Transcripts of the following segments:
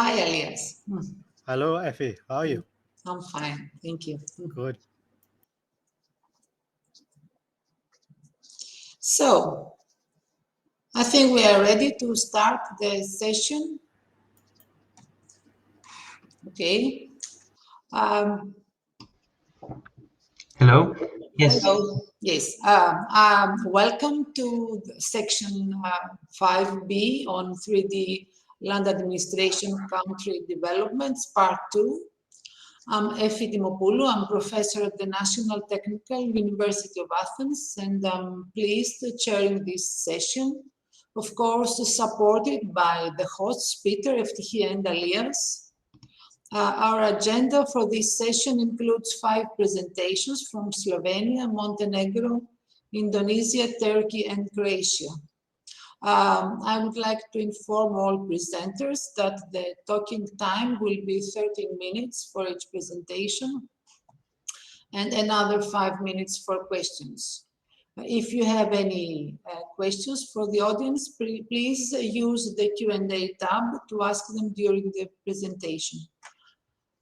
Hi, Elias. Hello, Effie. How are you? I'm fine, thank you. Good. So, I think we are ready to start the session. Okay. Hello. Yes. Hello. Yes. Welcome to section 5B on 3D land administration country developments, part 2. I'm Effie Dimopoulou. I'm professor at the National Technical University of Athens, and I'm pleased chairing this session. Of course, supported by the hosts, Peter, Eftichia, and Elias. Our agenda for this session includes 5 presentations from Slovenia, Montenegro, Indonesia, Turkey, and Croatia. I would like to inform all presenters that the talking time will be 13 minutes for each presentation and another 5 minutes for questions. If you have any questions for the audience, please use the Q&A tab to ask them during the presentation.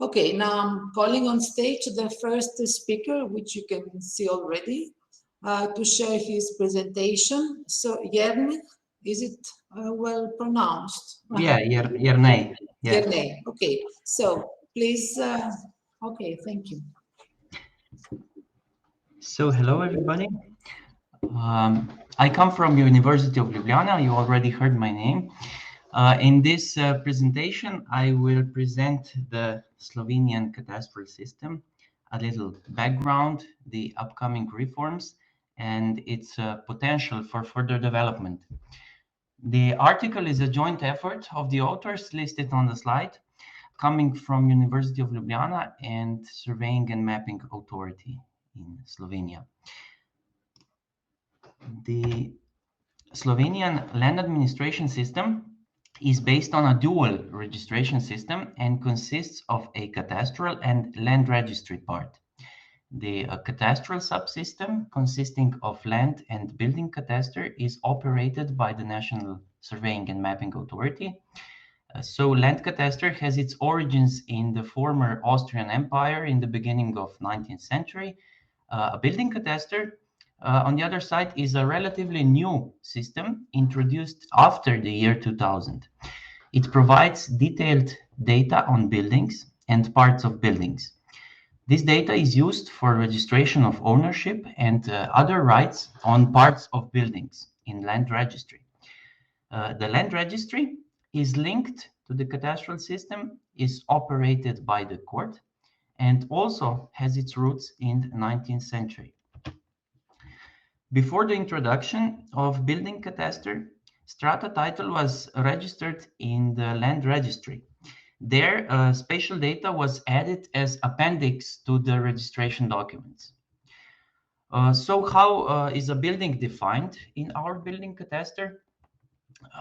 Okay, now I'm calling on stage the first speaker, which you can see already, to share his presentation. So, Jernej, is it well pronounced? Yeah, Jernej. Yeah. Jernej, okay. So, please, okay, thank you. So, hello, everybody. I come from University of Ljubljana. You already heard my name. In this presentation, I will present the Slovenian cadastral system, a little background, the upcoming reforms, and its potential for further development. The article is a joint effort of the authors listed on the slide, coming from University of Ljubljana and Surveying and Mapping Authority in Slovenia. The Slovenian land administration system is based on a dual registration system and consists of a cadastral and land registry part. The cadastral subsystem, consisting of land and building cadastre, is operated by the National Surveying and Mapping Authority. So land cadastre has its origins in the former Austrian Empire in the beginning of 19th century. A building cadastre, on the other side, is a relatively new system introduced after the year 2000. It provides detailed data on buildings and parts of buildings. This data is used for registration of ownership and other rights on parts of buildings in land registry. The land registry is linked to the cadastral system, is operated by the court, and also has its roots in the 19th century. Before the introduction of building cadastre, strata title was registered in the land registry. There, spatial data was added as appendix to the registration documents. So how is a building defined in our building cadastre?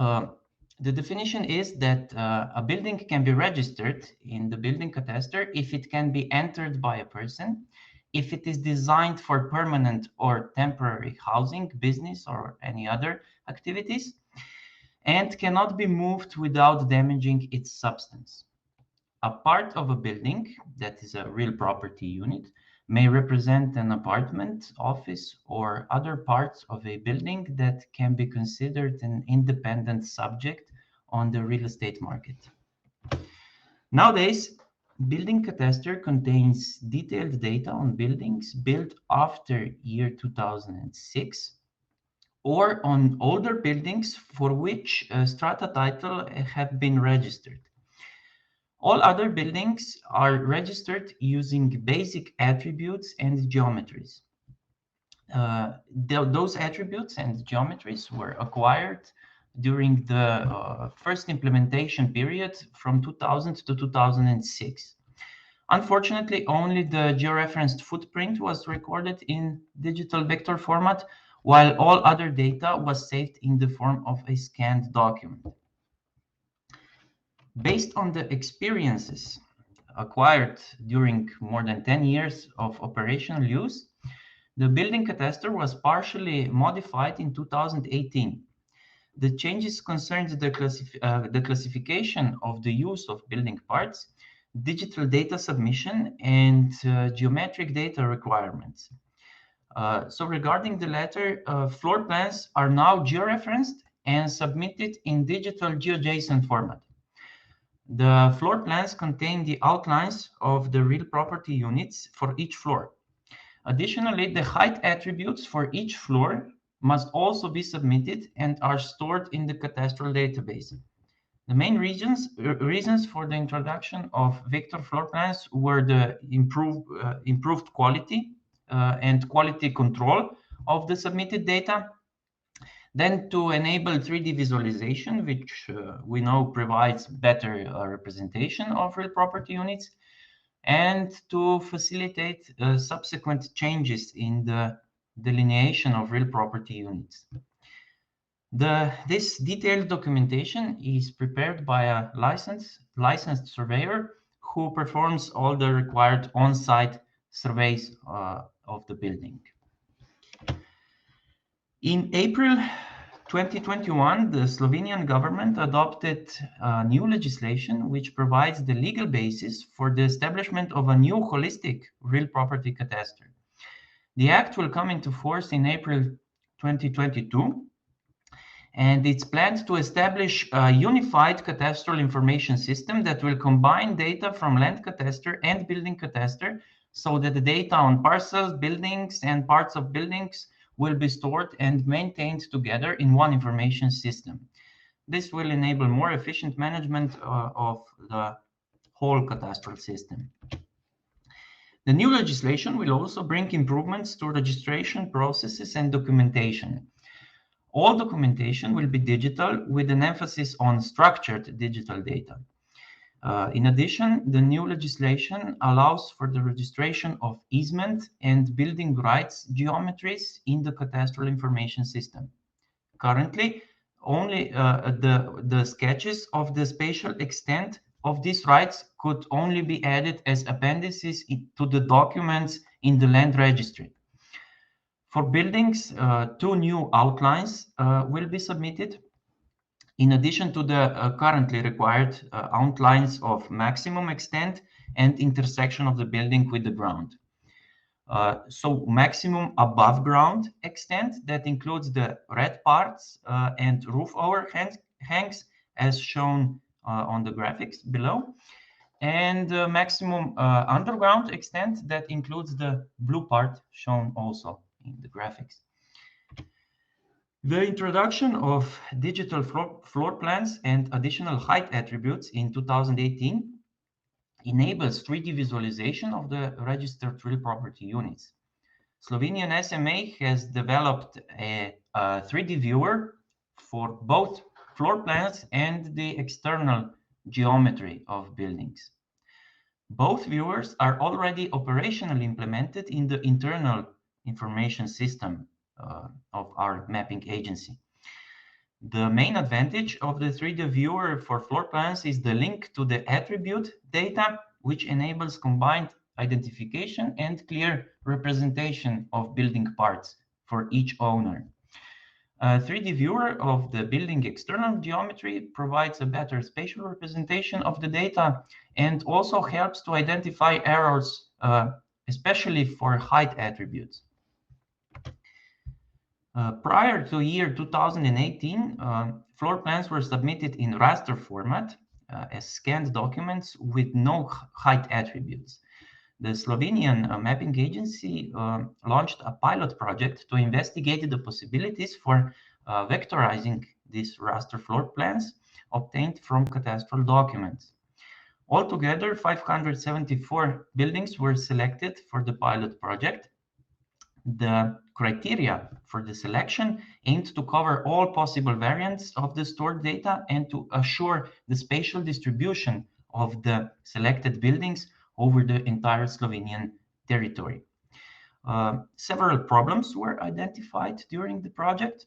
The definition is that a building can be registered in the building cadastre if it can be entered by a person, if it is designed for permanent or temporary housing, business, or any other activities, and cannot be moved without damaging its substance. A part of a building, that is a real property unit, may represent an apartment, office, or other parts of a building that can be considered an independent subject on the real estate market. Nowadays, building cadastre contains detailed data on buildings built after year 2006 or on older buildings for which strata title have been registered. All other buildings are registered using basic attributes and geometries. Those attributes and geometries were acquired during the first implementation period from 2000 to 2006. Unfortunately, only the georeferenced footprint was recorded in digital vector format, while all other data was saved in the form of a scanned document. Based on the experiences acquired during more than 10 years of operational use, the building cadastre was partially modified in 2018. The changes concerned the classification of the use of building parts, digital data submission, and geometric data requirements. So regarding the latter, floor plans are now georeferenced and submitted in digital GeoJSON format. The floor plans contain the outlines of the real property units for each floor. Additionally, the height attributes for each floor must also be submitted and are stored in the cadastral database. The main reasons for the introduction of vector floor plans were the improved quality and quality control of the submitted data, then to enable 3D visualization, which we know provides better representation of real property units, and to facilitate subsequent changes in the delineation of real property units. This detailed documentation is prepared by a licensed surveyor who performs all the required on-site surveys of the building. In April 2021, the Slovenian government adopted new legislation which provides the legal basis for the establishment of a new holistic real property cadastre. The act will come into force in April 2022, and it's planned to establish a unified cadastral information system that will combine data from land cadastre and building cadastre, so that the data on parcels, buildings, and parts of buildings will be stored and maintained together in one information system. This will enable more efficient management of the whole cadastral system. The new legislation will also bring improvements to registration processes and documentation. All documentation will be digital with an emphasis on structured digital data. In addition, the new legislation allows for the registration of easement and building rights geometries in the cadastral information system. Currently, only the sketches of the spatial extent of these rights could only be added as appendices to the documents in the land registry. For buildings, 2 new outlines will be submitted, in addition to the currently required outlines of maximum extent and intersection of the building with the ground. So maximum above ground extent, that includes the red parts and roof overhangs as shown on the graphics below, and maximum underground extent that includes the blue part shown also in the graphics. The introduction of digital floor plans and additional height attributes in 2018 enables 3D visualization of the registered real property units. Slovenian SMA has developed a 3D viewer for both floor plans and the external geometry of buildings. Both viewers are already operationally implemented in the internal information system of our mapping agency. The main advantage of the 3D viewer for floor plans is the link to the attribute data, which enables combined identification and clear representation of building parts for each owner. A 3D viewer of the building external geometry provides a better spatial representation of the data and also helps to identify errors, especially for height attributes. Prior to year 2018, floor plans were submitted in raster format as scanned documents with no height attributes. The Slovenian mapping agency launched a pilot project to investigate the possibilities for vectorizing these raster floor plans obtained from cadastral documents. Altogether, 574 buildings were selected for the pilot project. The criteria for the selection aimed to cover all possible variants of the stored data and to assure the spatial distribution of the selected buildings over the entire Slovenian territory. Several problems were identified during the project.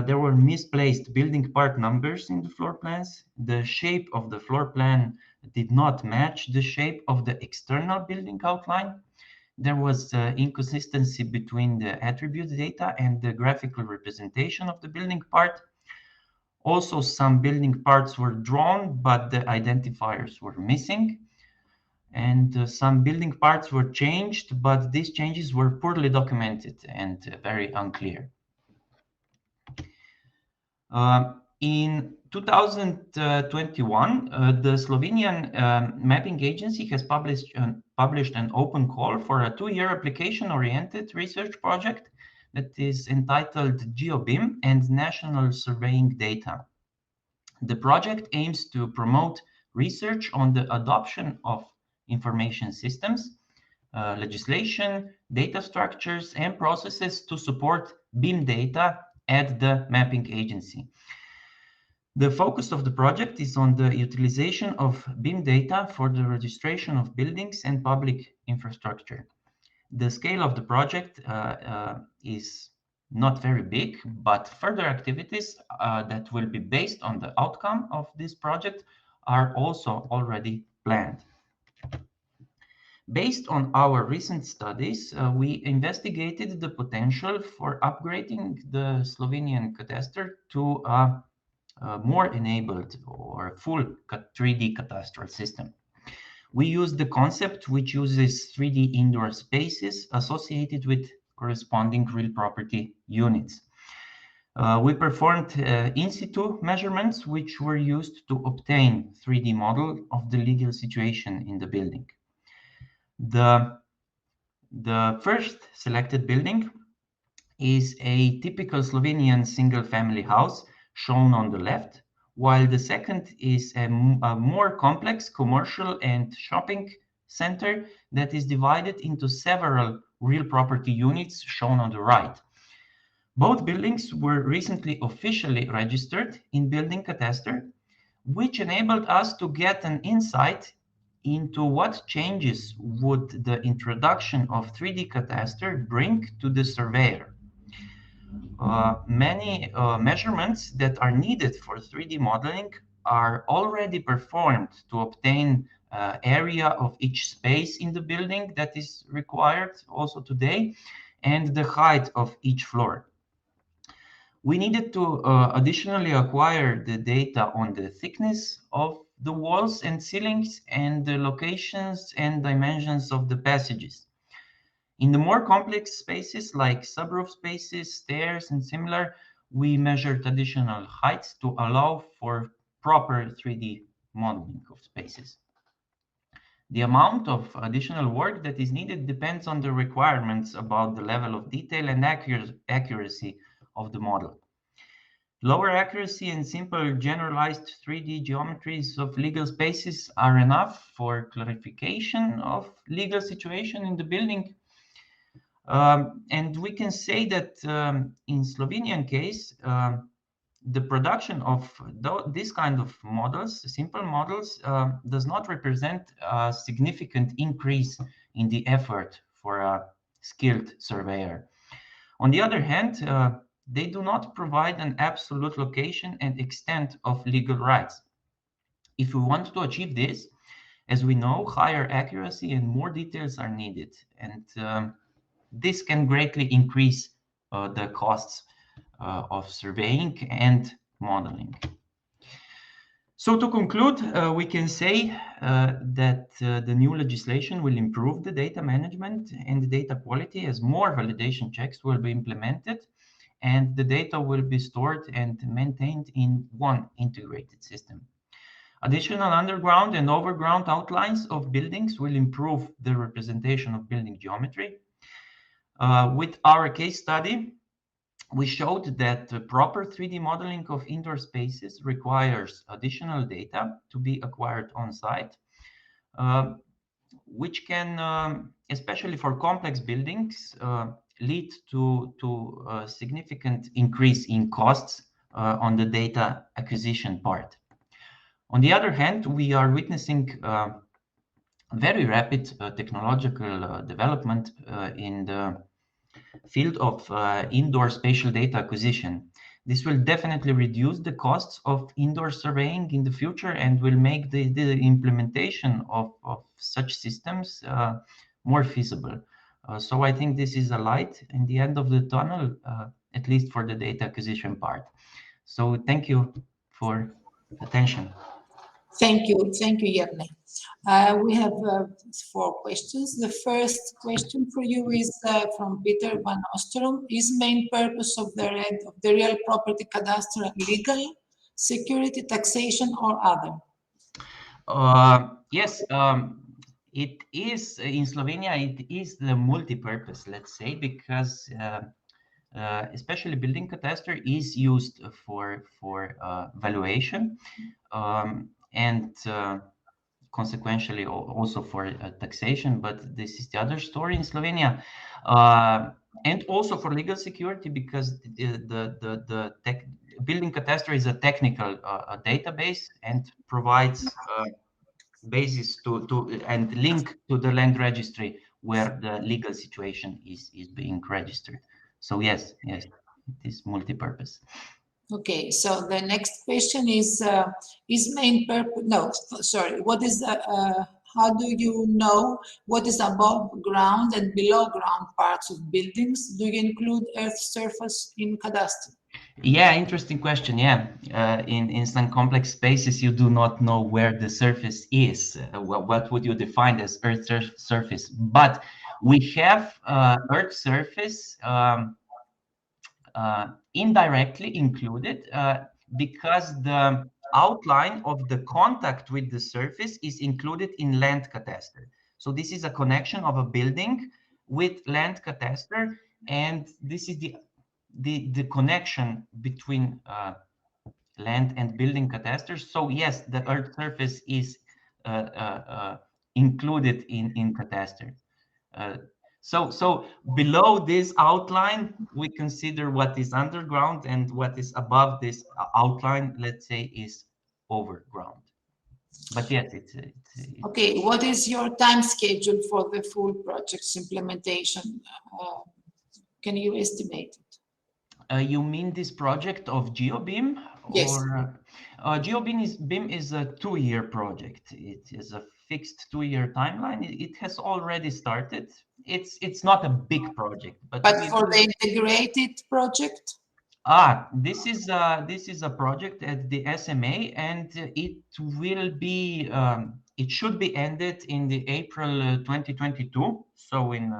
There were misplaced building part numbers in the floor plans. The shape of the floor plan did not match the shape of the external building outline. There was inconsistency between the attribute data and the graphical representation of the building part. Also, some building parts were drawn, but the identifiers were missing. And some building parts were changed, but these changes were poorly documented and very unclear. In 2021, the Slovenian mapping agency has published an open call for a 2-year application-oriented research project that is entitled GeoBIM and National Surveying Data. The project aims to promote research on the adoption of information systems, legislation, data structures, and processes to support BIM data at the mapping agency. The focus of the project is on the utilization of BIM data for the registration of buildings and public infrastructure. The scale of the project is not very big, but further activities that will be based on the outcome of this project are also already planned. Based on our recent studies, we investigated the potential for upgrading the Slovenian cadastre to a more enabled or full 3D cadastral system. We used the concept which uses 3D indoor spaces associated with corresponding real property units. We performed in situ measurements which were used to obtain 3D model of the legal situation in the building. The first selected building is a typical Slovenian single-family house shown on the left, while the second is a more complex commercial and shopping center that is divided into several real property units shown on the right. Both buildings were recently officially registered in Building Cadastre, which enabled us to get an insight into what changes would the introduction of 3D cadastre bring to the surveyor. Many measurements that are needed for 3D modeling are already performed to obtain area of each space in the building that is required also today, and the height of each floor. We needed to additionally acquire the data on the thickness of the walls and ceilings and the locations and dimensions of the passages. In the more complex spaces like subroof spaces, stairs, and similar, we measured additional heights to allow for proper 3D modeling of spaces. The amount of additional work that is needed depends on the requirements about the level of detail and accuracy of the model. Lower accuracy and simple generalized 3D geometries of legal spaces are enough for clarification of legal situation in the building. And we can say that in Slovenian case, the production of this kind of models, simple models, does not represent a significant increase in the effort for a skilled surveyor. On the other hand, they do not provide an absolute location and extent of legal rights. If we want to achieve this, as we know, higher accuracy and more details are needed, and this can greatly increase the costs of surveying and modeling. So to conclude, we can say that the new legislation will improve the data management and the data quality as more validation checks will be implemented, and the data will be stored and maintained in one integrated system. Additional underground and overground outlines of buildings will improve the representation of building geometry. With our case study, we showed that proper 3D modeling of indoor spaces requires additional data to be acquired on site, which can, especially for complex buildings, lead to a significant increase in costs on the data acquisition part. On the other hand, we are witnessing very rapid technological development in the field of indoor spatial data acquisition. This will definitely reduce the costs of indoor surveying in the future and will make the implementation of such systems more feasible. So I think this is a light in the end of the tunnel, at least for the data acquisition part. So thank you for attention. Thank you, Jernej. We have 4 questions. The first question for you is from Peter Van Ostrom. Is main purpose of the real property cadastre legal, security, taxation, or other? Yes, it is in Slovenia. It is the multi-purpose, let's say, because especially building cadastre is used for valuation and consequentially also for taxation. But this is the other story in Slovenia, and also for legal security, because the building cadastre is a technical database and provides basis to and link to the land registry where the legal situation is being registered. So yes, it is multi-purpose. Okay, so the next question is main purpose, no, sorry, what is, how do you know what is above ground and below ground parts of buildings? Do you include earth surface in cadastre? Yeah, interesting question. Yeah, in some complex spaces, you do not know where the surface is. What would you define as earth surface? But we have earth surface indirectly included because the outline of the contact with the surface is included in land cadastre. So this is a connection of a building with land cadastre, and this is the connection between land and building cadastre. So yes, the earth surface is included in cadastre. So below this outline, we consider what is underground, and what is above this outline, let's say, is overground. But yes, it's okay. What is your time schedule for the full project's implementation? Can you estimate it? You mean this project of GeoBeam? Yes. Or GeoBeam is a 2-year project. It is a fixed 2-year timeline. It has already started. It's not a big project, but for the integrated project? This is a project at the SMA, and it will be it should be ended in the April 2022. So in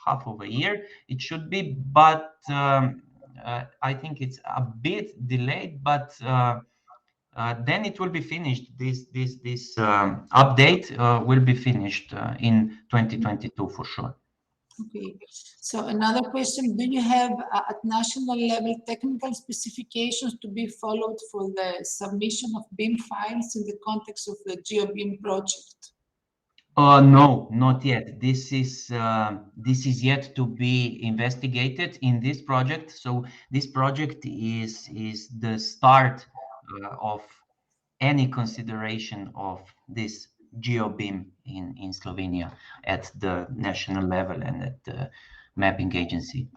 half of a year it should be, but I think it's a bit delayed, but then it will be finished. This update will be finished in 2022 for sure. Okay, so another question, do you have at national level technical specifications to be followed for the submission of BIM files in the context of the GeoBeam project? No, not yet. This is yet to be investigated in this project. So this project is the start of any consideration of this GeoBeam in Slovenia at the national level and at the mapping agency.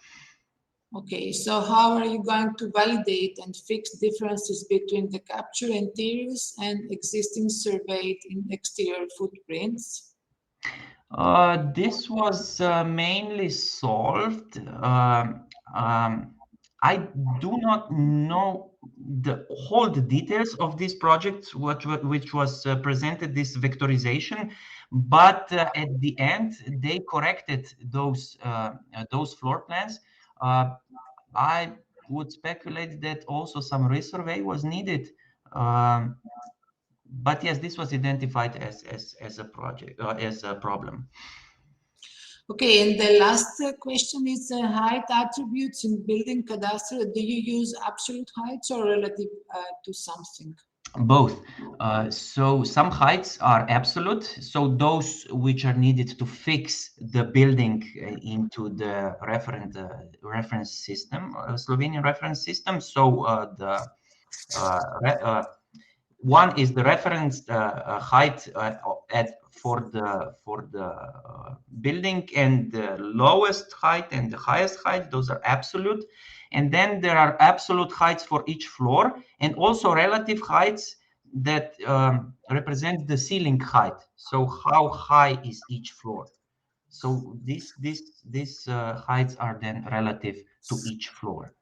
Okay, so how are you going to validate and fix differences between the capture interiors and existing surveyed in exterior footprints? This was mainly solved. I do not know the whole details of this project, which was presented, this vectorization, but at the end they corrected those floor plans. I would speculate that also some resurvey was needed. But yes, this was identified as a project, as a problem. Okay, and the last question is height attributes in building cadastre. Do you use absolute heights or relative to something? Both. So some heights are absolute. So those which are needed to fix the building into the reference system, Slovenian reference system. So one is the reference height for the building, and the lowest height and the highest height, those are absolute. And then there are absolute heights for each floor, and also relative heights that represent the ceiling height. So how high is each floor? So these heights are then relative to each floor.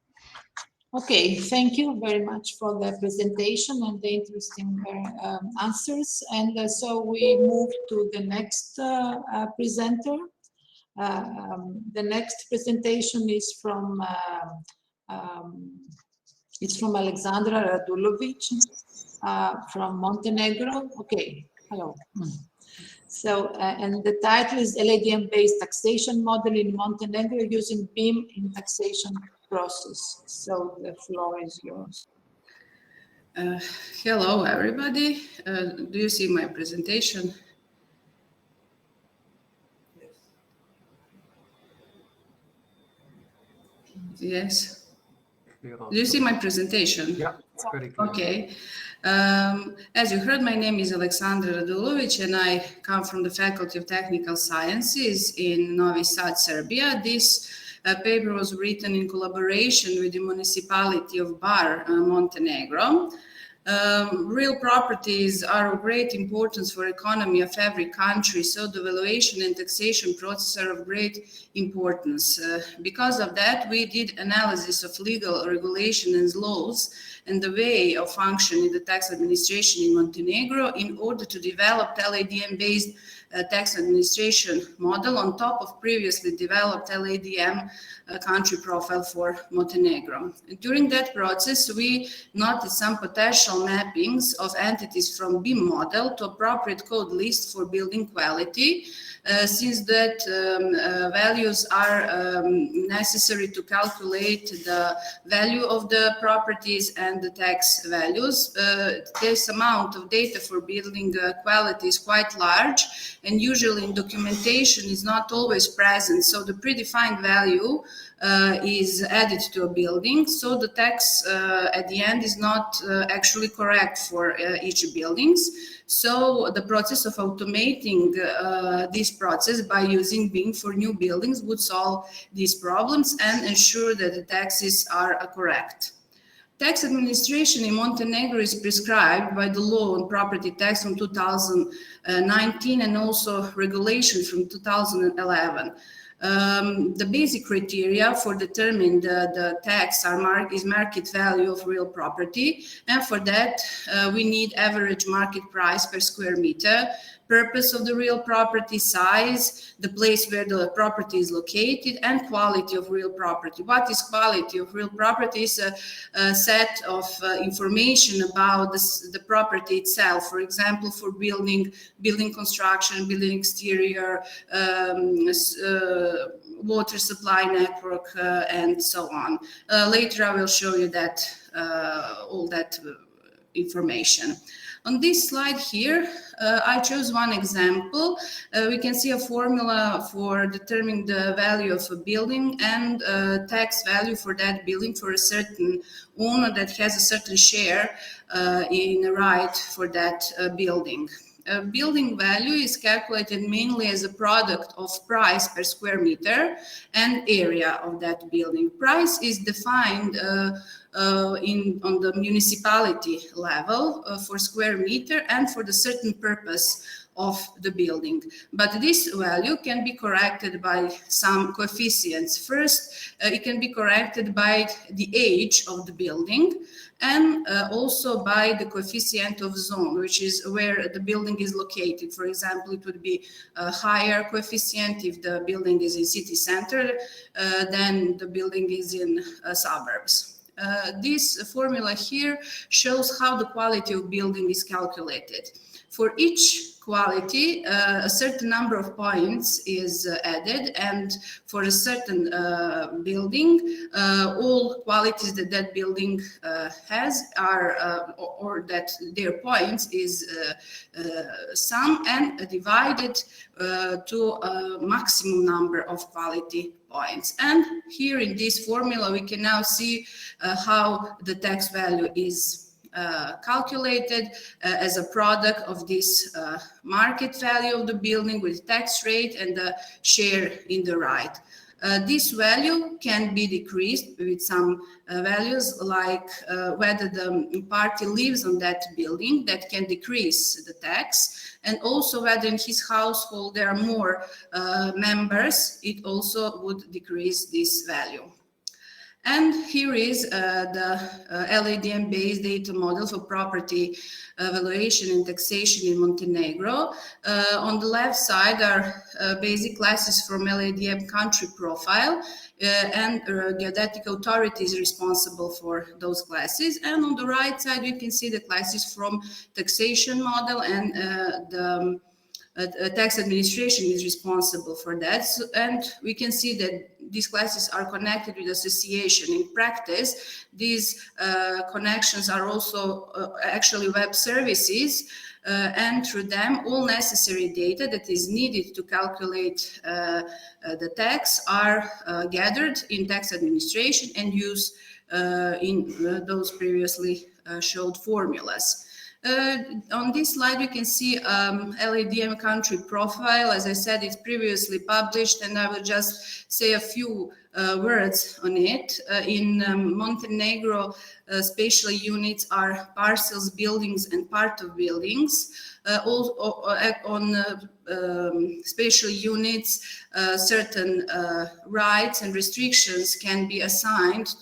Okay, thank you very much for the presentation and the interesting answers. And so we move to the next presenter. The next presentation is from Aleksandra Radulovic from Montenegro. Okay, hello. So, and the title is LADM-based taxation model in Montenegro using BIM in taxation process. So the floor is yours. Hello, everybody. Do you see my presentation? Yes. Do you see my presentation? Yeah, very clear. Okay. As you heard, my name is Aleksandra Radulovic, and I come from the Faculty of Technical Sciences in Novi Sad, Serbia. This paper was written in collaboration with the municipality of Bar, Montenegro. Real properties are of great importance for economy of every country, so the valuation and taxation process are of great importance. Because of that, we did analysis of legal regulation and laws and the way of function in the tax administration in Montenegro in order to develop LADM-based tax administration model on top of previously developed LADM country profile for Montenegro. During that process, we noticed some potential mappings of entities from BIM model to appropriate code list for building quality, since that values are necessary to calculate the value of the properties and the tax values. This amount of data for building quality is quite large, and usually in documentation is not always present, so the predefined value is added to a building, so the tax at the end is not actually correct for each buildings. So the process of automating this process by using BIM for new buildings would solve these problems and ensure that the taxes are correct. Tax administration in Montenegro is prescribed by the law on property tax from 2019 and also regulation from 2011. The basic criteria for determining the tax is market value of real property, and for that we need average market price per square meter, purpose of the real property, size, the place where the property is located, and quality of real property. What is quality of real property? Is a set of information about the property itself. For example, for building construction, building exterior, water supply network, and so on. Later I will show you that all that information. On this slide here, I chose one example. We can see a formula for determining the value of a building and tax value for that building for a certain owner that has a certain share in the right for that building. Building value is calculated mainly as a product of price per square meter and area of that building. Price is defined on the municipality level for square meter and for the certain purpose of the building. But this value can be corrected by some coefficients. First, it can be corrected by the age of the building and also by the coefficient of zone, which is where the building is located. For example, it would be a higher coefficient if the building is in city center than the building is in suburbs. This formula here shows how the quality of building is calculated. For each quality, a certain number of points is added, and for a certain building, all qualities that that building has are, or that their points is sum and divided to a maximum number of quality points. And here in this formula, we can now see how the tax value is calculated as a product of this market value of the building with tax rate and the share in the right. This value can be decreased with some values like whether the party lives on that building, that can decrease the tax, and also whether in his household there are more members, it also would decrease this value. And here is the LADM-based data model for property valuation and taxation in Montenegro. On the left side are basic classes from LADM country profile, and geodetic authority is responsible for those classes. And on the right side, you can see the classes from taxation model, and the tax administration is responsible for that. So, and we can see that these classes are connected with association. In practice, these connections are also actually web services, and through them all necessary data that is needed to calculate the tax are gathered in tax administration and used in those previously showed formulas. On this slide, you can see LADM country profile. As I said, it's previously published, and I will just say a few words on it. In Montenegro, spatial units are parcels, buildings, and part of buildings. On spatial units, certain rights and restrictions can be assigned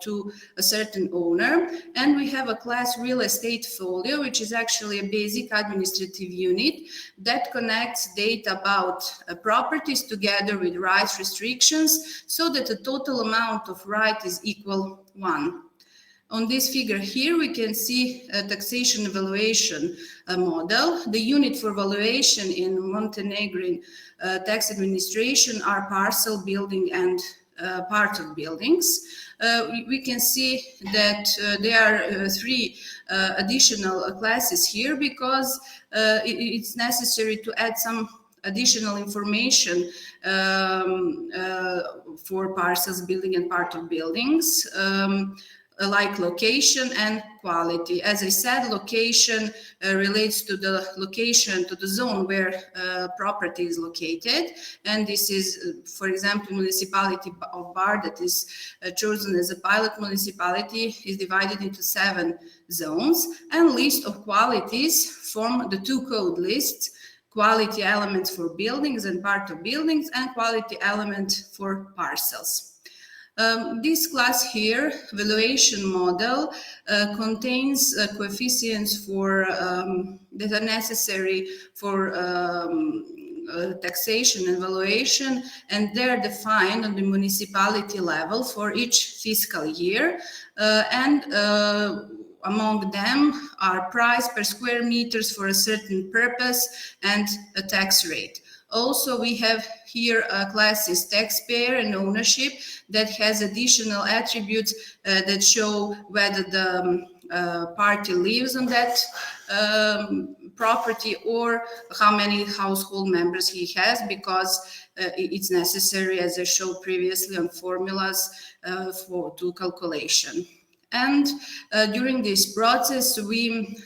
to a certain owner, and we have a class real estate folio, which is actually a basic administrative unit that connects data about properties together with rights restrictions, so that the total amount of right is equal 1. On this figure here, we can see a taxation evaluation model. The unit for valuation in Montenegrin tax administration are parcel, building, and part of buildings. We can see that there are 3 additional classes here, because it's necessary to add some additional information for parcels, building, and part of buildings, like location and quality. As I said, location relates to the location, to the zone where property is located. And this is, for example, municipality of Bar, that is chosen as a pilot municipality, is divided into 7 zones. And list of qualities from the 2 code lists: quality elements for buildings and part of buildings, and quality element for parcels. This class here, valuation model, contains coefficients for that are necessary for taxation and valuation, and they're defined on the municipality level for each fiscal year. Among them are price per square meters for a certain purpose and a tax rate. Also, we have here classes taxpayer and ownership that has additional attributes that show whether the party lives on that property, or how many household members he has, because it's necessary, as I showed previously on formulas, to calculation. And during this process, we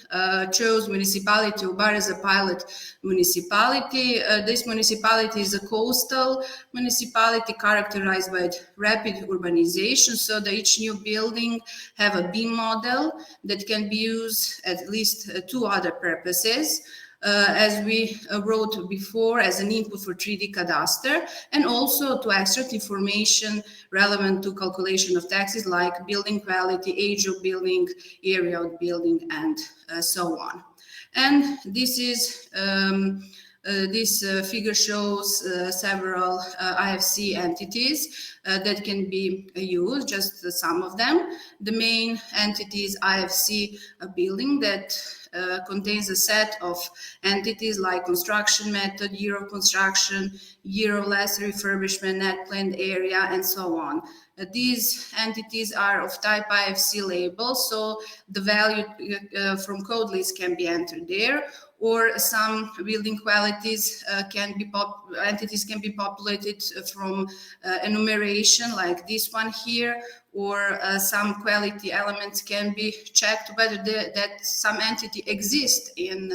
chose municipality of Bar as a pilot municipality. This municipality is a coastal municipality characterized by rapid urbanization, so that each new building have a BIM model that can be used at least 2 other purposes. As we wrote before, as an input for 3D Cadastre, and also to extract information relevant to calculation of taxes, like building quality, age of building, area of building, and so on. And this is this figure shows several IFC entities that can be used, just some of them. The main entity is IFC building that contains a set of entities like construction method, year of construction, year of last refurbishment, net planned area, and so on. These entities are of type IFC label, so the value from code list can be entered there, or some building qualities entities can be populated from enumeration, like this one here, or some quality elements can be checked whether that some entity exists in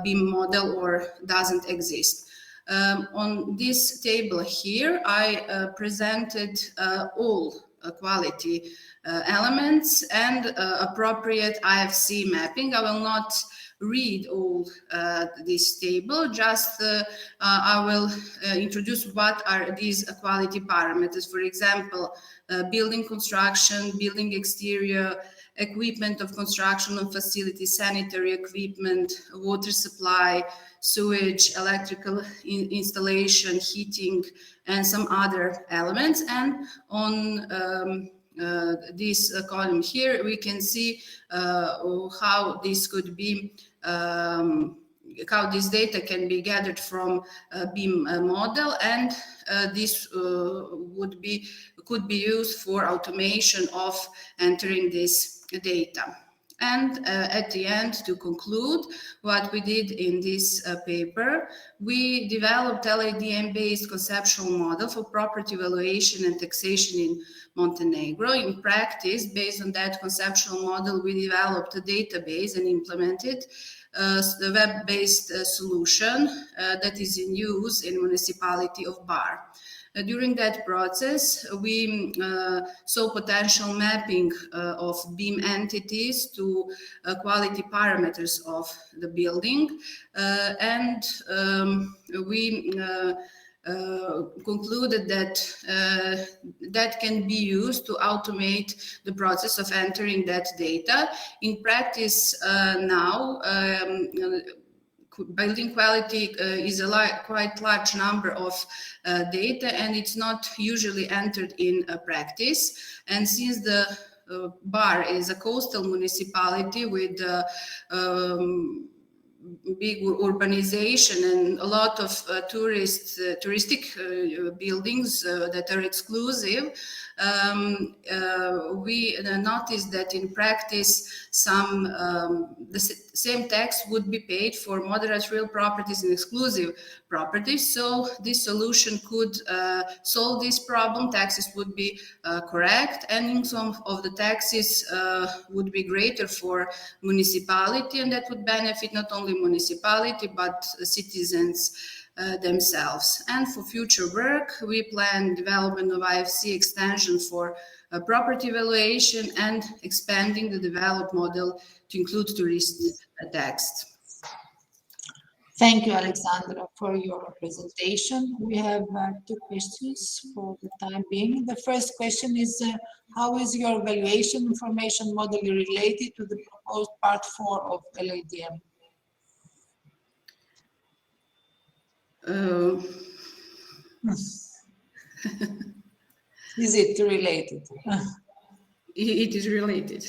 BIM model or doesn't exist. On this table here, I presented all quality elements and appropriate IFC mapping. I will not read all this table. Just I will introduce what are these quality parameters. For example, building construction, building exterior, equipment of construction of facilities, sanitary equipment, water supply, sewage, electrical installation, heating, and some other elements. And on this column here, we can see how this could be, how this data can be gathered from a BIM model, and this could be used for automation of entering this data. And at the end, to conclude what we did in this paper, we developed LADM-based conceptual model for property valuation and taxation in Montenegro. In practice, based on that conceptual model, we developed a database and implemented the web-based solution that is in use in municipality of Bar. During that process, we saw potential mapping of BIM entities to quality parameters of the building, and we concluded that that can be used to automate the process of entering that data. In practice now, building quality is a quite large number of data, and it's not usually entered in practice. And since the Bar is a coastal municipality with big urbanization and a lot of touristic buildings that are exclusive, we noticed that in practice the same tax would be paid for moderate real properties and exclusive properties. So this solution could solve this problem. Taxes would be correct, and some of the taxes would be greater for municipality, and that would benefit not only municipality but citizens themselves. And for future work, we plan development of IFC extension for property valuation and expanding the developed model to include tourist tax. Thank you, Aleksandra, for your presentation. We have two questions for the time being. The first question is, how is your valuation information model related to the proposed part 4 of LADM? Is it related? It is related.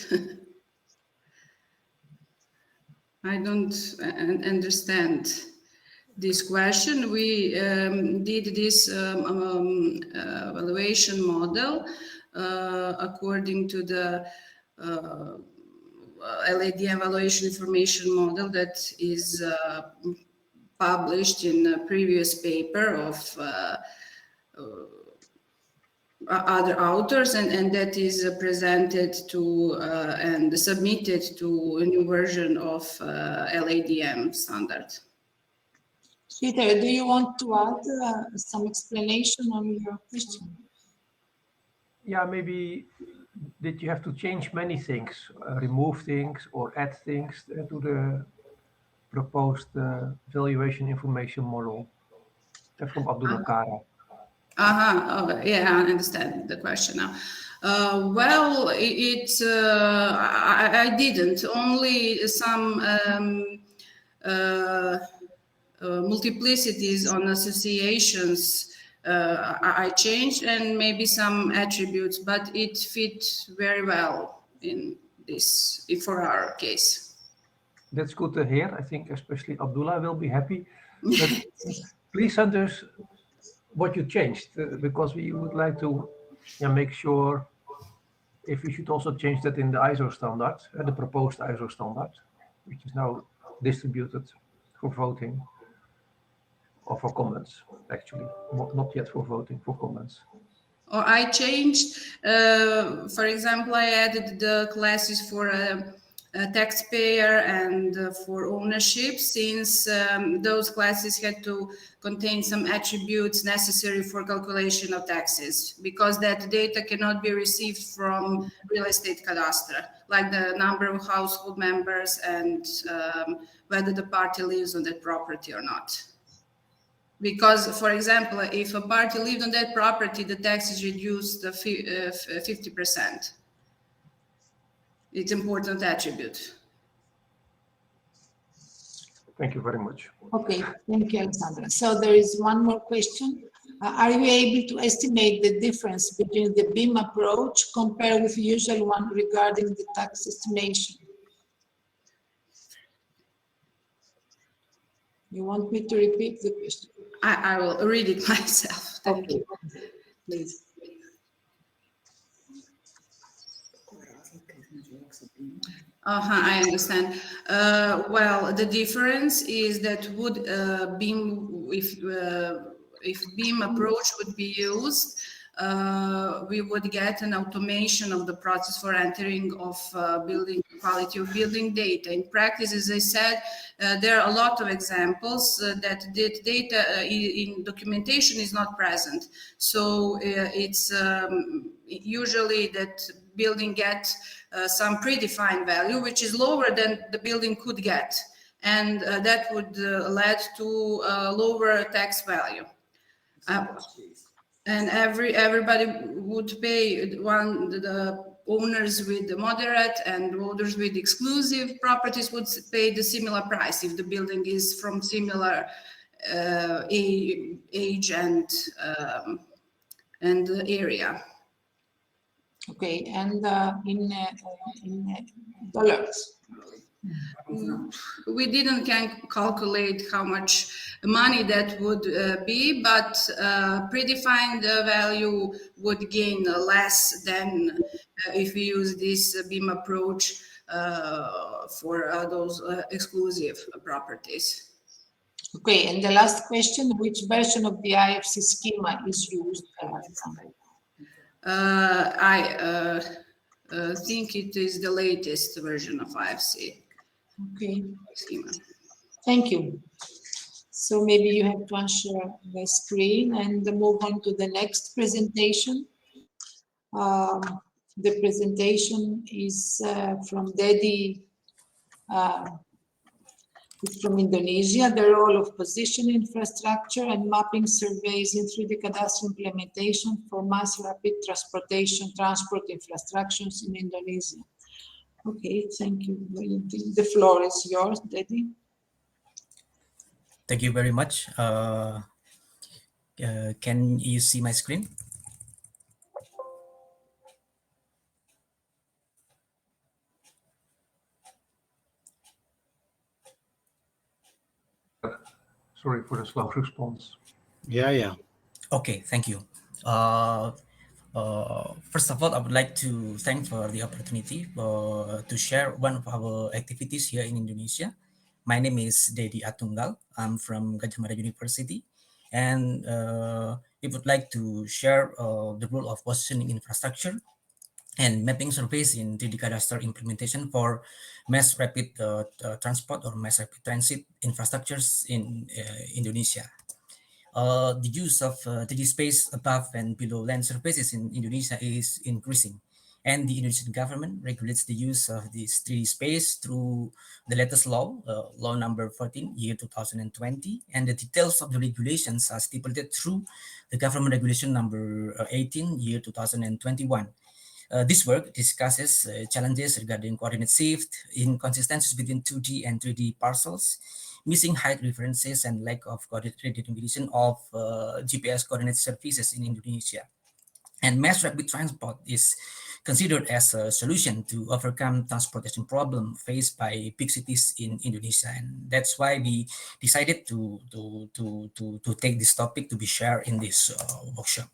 I don't understand this question. We did this evaluation model according to the LADM evaluation information model that is published in a previous paper of other authors, and that is presented to and submitted to a new version of LADM standard. Peter, do you want to add some explanation on your question? Yeah, maybe did you have to change many things, remove things or add things to the proposed valuation information model? From Abdullah Kara. Oh, yeah, I understand the question now. Well, I didn't. Only some multiplicities on associations I changed, and maybe some attributes, but it fit very well in this for our case. That's good to hear. I think especially Abdullah will be happy. But please send us what you changed, because we would like to make sure if we should also change that in the ISO standard, the proposed ISO standard, which is now distributed for voting or for comments, actually, not yet for voting, for comments. Or I changed, for example, I added the classes for taxpayer and for ownership, since those classes had to contain some attributes necessary for calculation of taxes, because that data cannot be received from real estate cadastre, like the number of household members and whether the party lives on that property or not. Because, for example, if a party lived on that property, the tax is reduced 50%. It's important attribute. Thank you very much. Okay, thank you, Aleksandra. So there is one more question. Are you able to estimate the difference between the BIM approach compared with the usual one regarding the tax estimation? You want me to repeat the question? I will read it myself. Thank you. Please. I understand. Well, the difference is that would BIM, if BIM approach would be used, we would get an automation of the process for entering of building quality of building data. In practice, as I said, there are a lot of examples that the data in documentation is not present. So it's usually that building gets some predefined value, which is lower than the building could get. And that would lead to lower tax value. And everybody would pay the owners with the moderate and owners with exclusive properties would pay the similar price if the building is from similar age and area. Okay, and in dollars. We didn't calculate how much money that would be, but predefined value would gain less than if we use this BIM approach for those exclusive properties. Okay, and the last question, which version of the IFC schema is used? I think it is the latest version of IFC. Okay, schema. Thank you. So maybe you have to share the screen and move on to the next presentation. The presentation is from Dedi, from Indonesia, the role of position infrastructure and mapping surveys in 3D cadastre implementation for mass rapid transport infrastructures in Indonesia. Okay, thank you. The floor is yours, Dedi. Thank you very much. Can you see my screen? Sorry for the slow response. Yeah. Okay, thank you. First of all, I would like to thank for the opportunity to share one of our activities here in Indonesia. My name is Dedi Atunggal. I'm from Gadjah Mada University, and we would like to share the role of positioning infrastructure and mapping surveys in 3D cadastre implementation for mass rapid transport or mass rapid transit infrastructures in Indonesia. The use of 3D space above and below land surfaces in Indonesia is increasing, and the Indonesian government regulates the use of this 3D space through the latest law, law number 14, year 2020, and the details of the regulations are stipulated through the government regulation number 18, year 2021. This work discusses challenges regarding coordinate shift, inconsistencies between 2D and 3D parcels, missing height references, and lack of coordinate definition of GPS coordinate services in Indonesia. And mass rapid transport is considered as a solution to overcome transportation problem faced by big cities in Indonesia, and that's why we decided to take this topic to be shared in this workshop.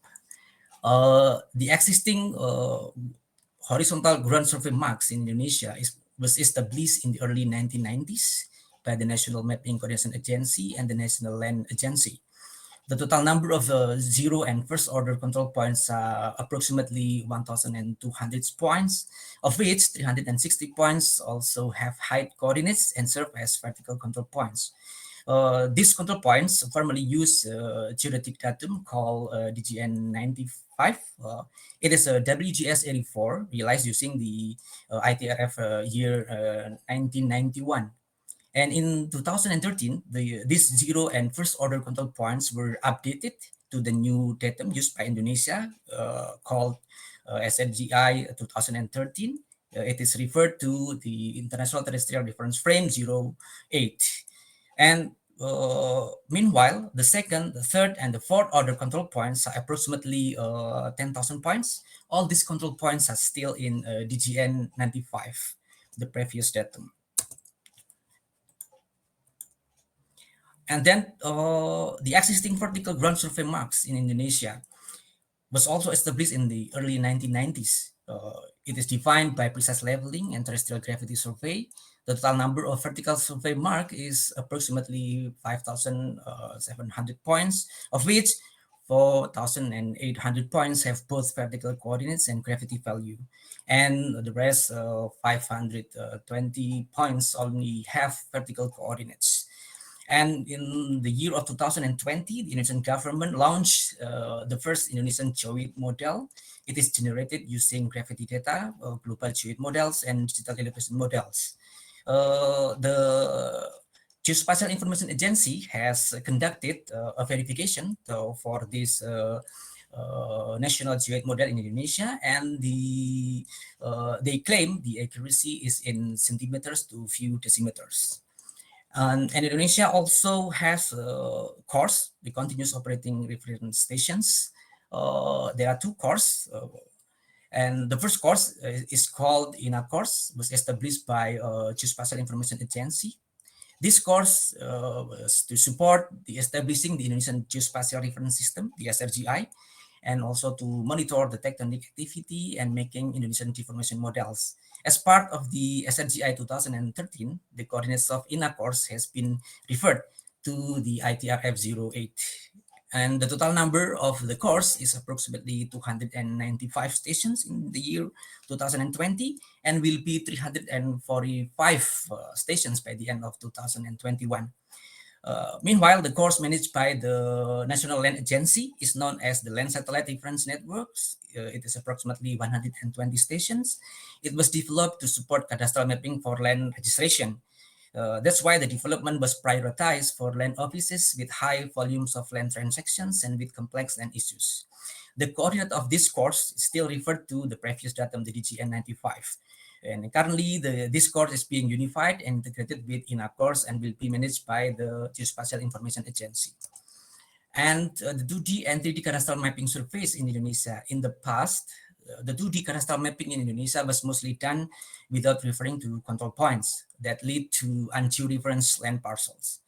The existing horizontal ground survey marks in Indonesia was established in the early 1990s by the National Mapping Coordination Agency and the National Land Agency. The total number of zero and first order control points are approximately 1,200 points, of which 360 points also have height coordinates and serve as vertical control points. These control points formerly use geodetic datum called DGN95. It is a WGS84 realized using the ITRF year 1991. And in 2013, these zero and first order control points were updated to the new datum used by Indonesia called SFGI 2013. It is referred to the International Terrestrial Reference Frame 08. And meanwhile, the second, the third, and the fourth order control points are approximately 10,000 points. All these control points are still in DGN 95, the previous datum. And then the existing vertical ground survey marks in Indonesia was also established in the early 1990s. It is defined by precise leveling and terrestrial gravity survey. The total number of vertical survey mark is approximately 5,700 points, of which 4,800 points have both vertical coordinates and gravity value. And the rest, 520 points only have vertical coordinates. And in the year of 2020, the Indonesian government launched the first Indonesian geoid model. It is generated using gravity data, global geoid models, and digital elevation models. The Geospatial Information Agency has conducted a verification for this national geoid model in Indonesia, and they claim the accuracy is in centimeters to few decimeters. And Indonesia also has CORS, the continuous operating reference stations. There are two CORS, and the first CORS is called INA CORS, was established by Geospatial Information Agency. This CORS was to support the establishing the Indonesian Geospatial Reference System, the SRGI, and also to monitor the tectonic activity and making Indonesian deformation models. As part of the SRGI 2013, the coordinates of INA CORS has been referred to the ITRF 08. And the total number of the CORS is approximately 295 stations in the year 2020 and will be 345 stations by the end of 2021. Meanwhile, the CORS managed by the National Land Agency is known as the Land Satellite Reference Networks. It is approximately 120 stations. It was developed to support cadastral mapping for land registration. That's why the development was prioritized for land offices with high volumes of land transactions and with complex land issues. The coordinate of this CORS is still referred to the previous datum, the DGN 95. And currently, this CORS is being unified and integrated with INA CORS and will be managed by the Geospatial Information Agency. And the 2D and 3D cadastral mapping surveys in Indonesia. In the past, the 2D cadastral mapping in Indonesia was mostly done without referring to control points that lead to undue reference land parcels.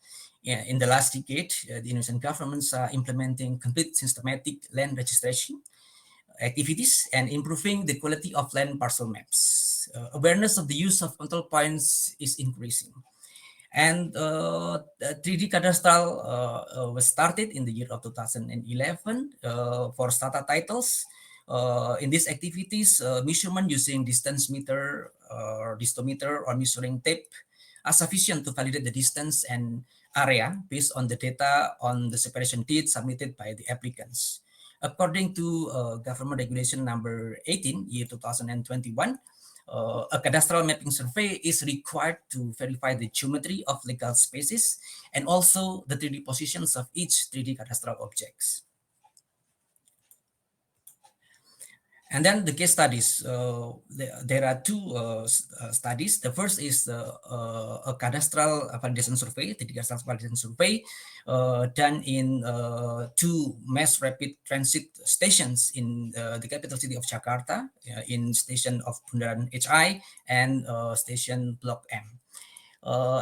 In the last decade, the Indonesian governments are implementing complete systematic land registration activities and improving the quality of land parcel maps. Awareness of the use of control points is increasing. And 3D cadastral was started in the year of 2011 for strata titles. In these activities, measurement using distance meter or distometer or measuring tape are sufficient to validate the distance and area based on the data on the separation deed submitted by the applicants. According to Government Regulation number 18, year 2021, a cadastral mapping survey is required to verify the geometry of legal spaces and also the 3D positions of each 3D cadastral objects. And then the case studies. There are two studies. The first is a cadastral validation survey, the cadastral validation survey done in two mass rapid transit stations in the capital city of Jakarta, in station of Bundaran HI and station Block M.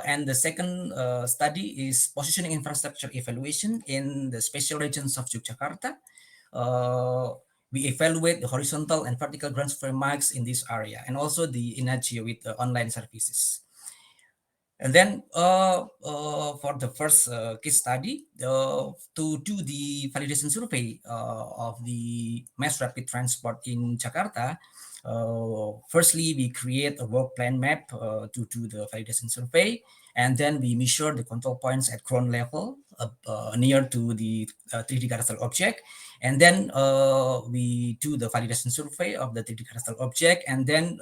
And the second study is positioning infrastructure evaluation in the special regions of Yogyakarta. We evaluate the horizontal and vertical ground survey marks in this area, and also the INAGEO with online services. And then for the first case study, to do the validation survey of the mass rapid transport in Jakarta, firstly, we create a work plan map to do the validation survey, and then we measure the control points at ground level near to the 3D cadastral object. And then we do the validation survey of the 3D cadastral object, and then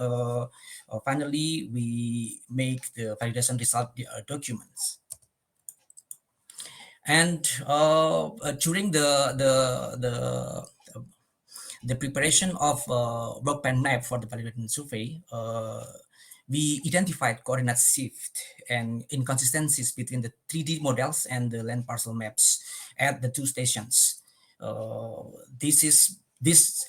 finally we make the validation result documents. And during the preparation of work plan map for the validation survey, we identified coordinate shift and inconsistencies between the 3D models and the land parcel maps at the two stations. This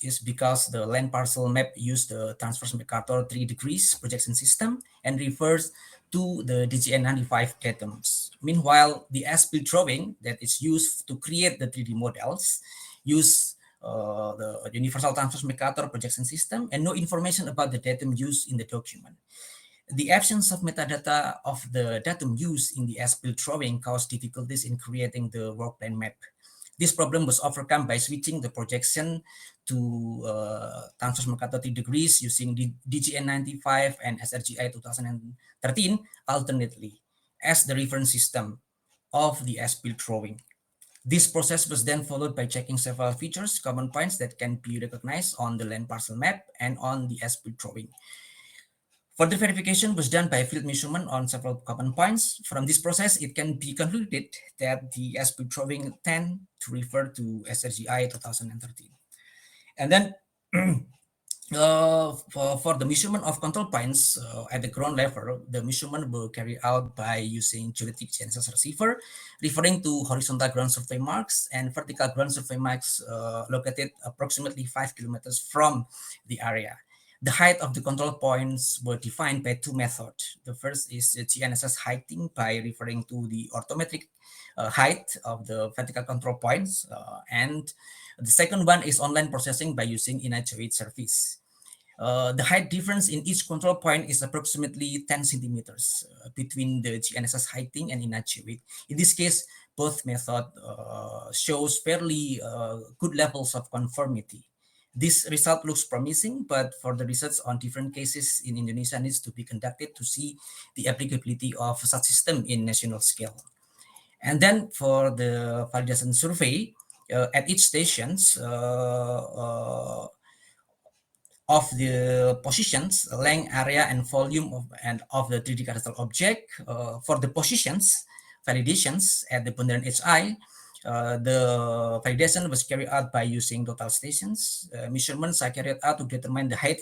is because the land parcel map used the transverse Mercator 3 degrees projection system and refers to the DGN95 datums. Meanwhile, the as-built drawing that is used to create the 3D models use the universal transverse Mercator projection system and no information about the datum used in the document. The absence of metadata of the datum used in the as-built drawing caused difficulties in creating the work plan map. This problem was overcome by switching the projection to transverse Mercator 3 degrees using the DGN95 and SRGI 2013 alternately as the reference system of the as-built drawing. This process was then followed by checking several features, common points that can be recognized on the land parcel map and on the as-built drawing. Further verification was done by field measurement on several common points. From this process, it can be concluded that the as-built drawing tend to refer to SRGI 2013. And then for the measurement of control points at the ground level, the measurement will carry out by using geodetic GNSS receiver, referring to horizontal ground survey marks and vertical ground survey marks located approximately 5 kilometers from the area. The height of the control points were defined by two methods. The first is GNSS heighting by referring to the orthometric height of the vertical control points. And the second one is online processing by using in-geoid service. The height difference in each control point is approximately 10 centimeters between the GNSS heighting and in-geoid. In this case, both methods shows fairly good levels of conformity. This result looks promising, but further research on different cases in Indonesia needs to be conducted to see the applicability of such system in national scale. And then for the validation survey, at each stations of the positions, length, area, and volume of the 3D cadastral object. For the positions, validations at the Bundaran HI, the validation was carried out by using total stations. Measurements are carried out to determine the height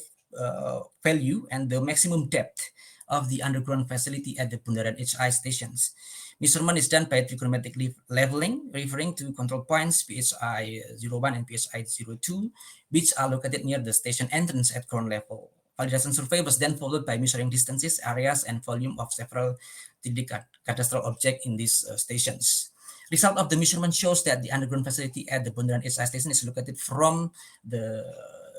value and the maximum depth of the underground facility at the Bundaran HI stations. Measurement is done by trigonometric leveling, referring to control points PHI 01 and PHI 02, which are located near the station entrance at ground level. Validation survey was then followed by measuring distances, areas, and volume of several 3D cadastral objects in these stations. Result of the measurement shows that the underground facility at the Bundaran HI station is located from the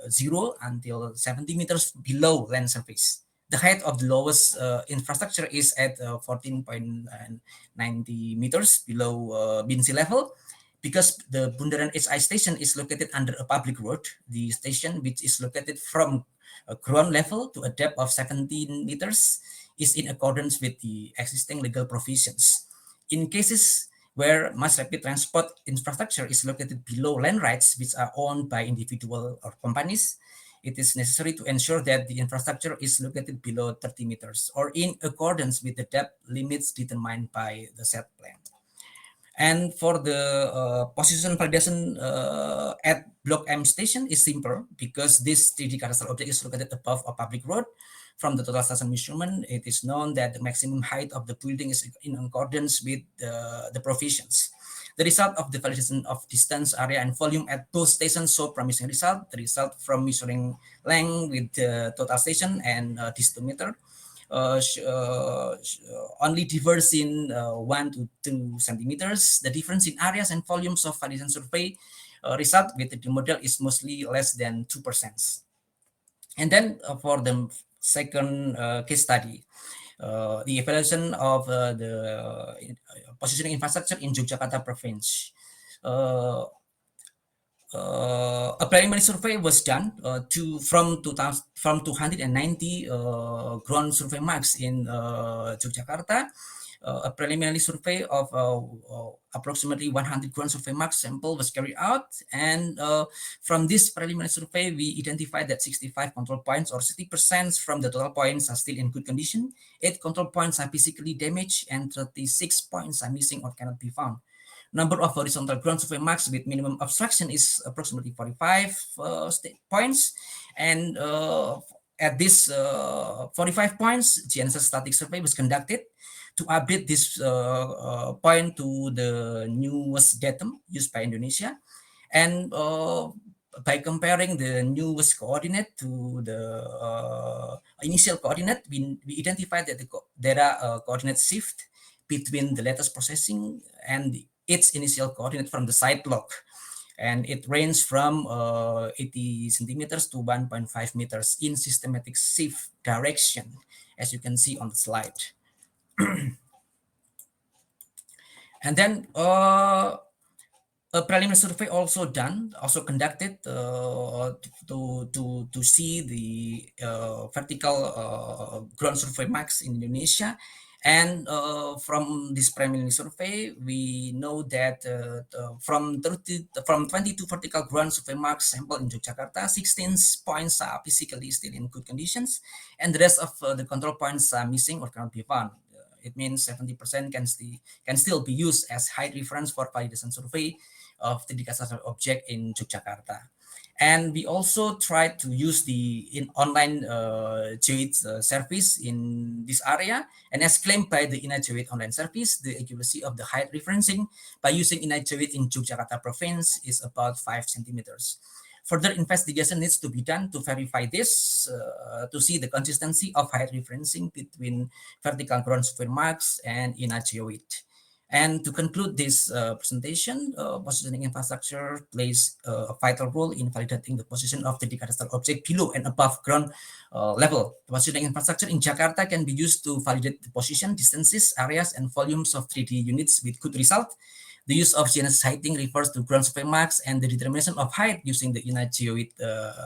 0 until 70 meters below land surface. The height of the lowest infrastructure is at 14.90 meters below mean sea level. Because the Bundaran HI station is located under a public road, the station, which is located from ground level to a depth of 17 meters, is in accordance with the existing legal provisions. In cases where mass rapid transport infrastructure is located below land rights, which are owned by individual or companies, it is necessary to ensure that the infrastructure is located below 30 meters or in accordance with the depth limits determined by the said plan. And for the position validation at Block M station is simple because this 3D cadastral object is located above a public road. From the total station measurement, it is known that the maximum height of the building is in accordance with the provisions. The result of the validation of distance, area, and volume at both stations show promising result. The result from measuring length with the total station and distometer only differs in 1 to 2 centimeters. The difference in areas and volumes of validation survey result with the model is mostly less than 2%. And then for the second case study, the evaluation of the positioning infrastructure in Yogyakarta province. A preliminary survey was done from 290 ground survey marks in Yogyakarta. A preliminary survey of approximately 100 ground survey marks sample was carried out, and from this preliminary survey, we identified that 65 control points, or 60% from the total points, are still in good condition. 8 control points are physically damaged, and 36 points are missing or cannot be found. Number of horizontal ground survey marks with minimum obstruction is approximately 45 points, and at this 45 points, GNSS static survey was conducted to update this point to the newest datum used by Indonesia. And by comparing the newest coordinate to the initial coordinate, we identified that there are coordinate shift between the latest processing and its initial coordinate from the side log. And it ranged from 80 centimeters to 1.5 meters in systematic shift direction, as you can see on the slide. And then a preliminary survey also conducted to see the vertical ground survey marks in Indonesia. And from this preliminary survey, we know that from 22 vertical ground survey marks sampled in Yogyakarta, 16 points are physically still in good conditions, and the rest of the control points are missing or cannot be found. It means 70% can still be used as height reference for validation survey of the cadastral object in Yogyakarta. And we also tried to use the online GEOID service in this area. And as claimed by the INA-GEOID online service, the accuracy of the height referencing by using INA-GEOID in Yogyakarta province is about 5 centimeters. Further investigation needs to be done to verify this, to see the consistency of height referencing between vertical ground survey marks and INA-GEOID. And to conclude this presentation, positioning infrastructure plays a vital role in validating the position of the cadastral object below and above ground level. Positioning infrastructure in Jakarta can be used to validate the position, distances, areas, and volumes of 3D units with good result. The use of GNSS heighting refers to ground survey marks, and the determination of height using the INA-GEOID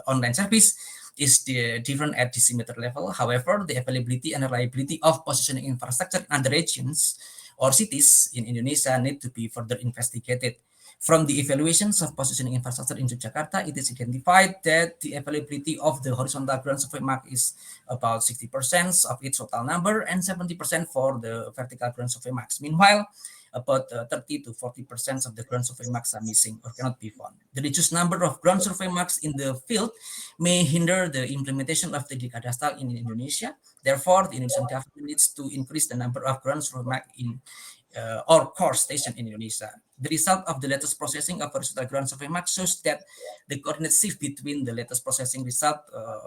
online service is different at decimeter level. However, the availability and reliability of positioning infrastructure in other regions or cities in Indonesia need to be further investigated. From the evaluations of positioning infrastructure in Yogyakarta, it is identified that the availability of the horizontal ground survey mark is about 60% of its total number and 70% for the vertical ground survey marks. Meanwhile, about 30 to 40% of the ground survey marks are missing or cannot be found. The reduced number of ground survey marks in the field may hinder the implementation of the cadastral in Indonesia. Therefore, the Indonesian government needs to increase the number of ground survey marks in or core station in Indonesia. The result of the latest processing of horizontal ground survey marks shows that the coordinate shift between the latest processing result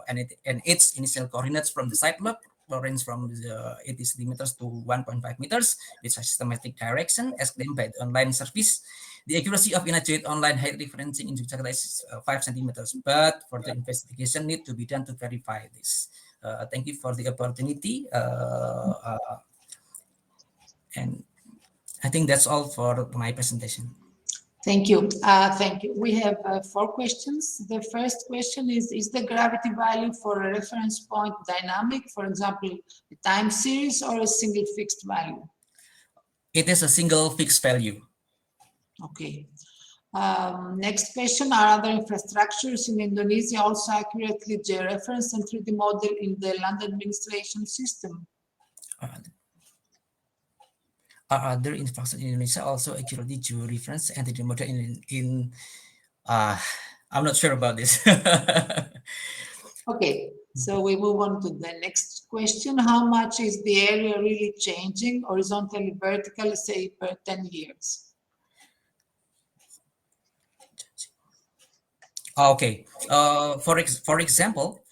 and its initial coordinates from the side log range from 80 centimeters to 1.5 meters with a systematic direction as claimed by the online service. The accuracy of INA-GEOID online height referencing in Yogyakarta is 5 centimeters, but further investigation need to be done to verify this. Thank you for the opportunity. And I think that's all for my presentation. Thank you. Thank you. We have 4 questions. The first question is the gravity value for a reference point dynamic, for example, a time series or a single fixed value? It is a single fixed value. Okay. Next question, are other infrastructures in Indonesia also accurately georeferenced and 3D model in the land administration system? Are other infrastructure in Indonesia also accurately georeferenced and 3D model in I'm not sure about this. Okay, so we move on to the next question. How much is the area really changing horizontally, vertically, say per 10 years? Okay. For example,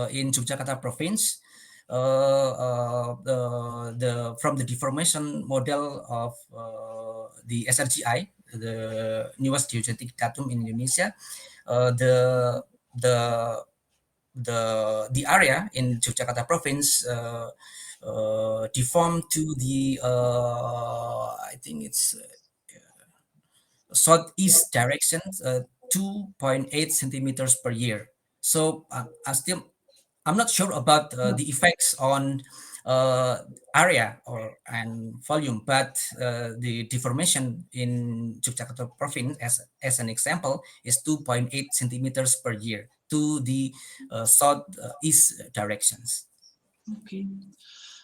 in Yogyakarta province, from the deformation model of the SRGI, the newest geodetic datum in Indonesia, the area in Yogyakarta province deformed to the I think it's southeast direction, 2.8 centimeters per year. So I'm not sure about the effects on area and volume, but the deformation in Yogyakarta province, as an example, is 2.8 centimeters per year to the southeast directions. Okay.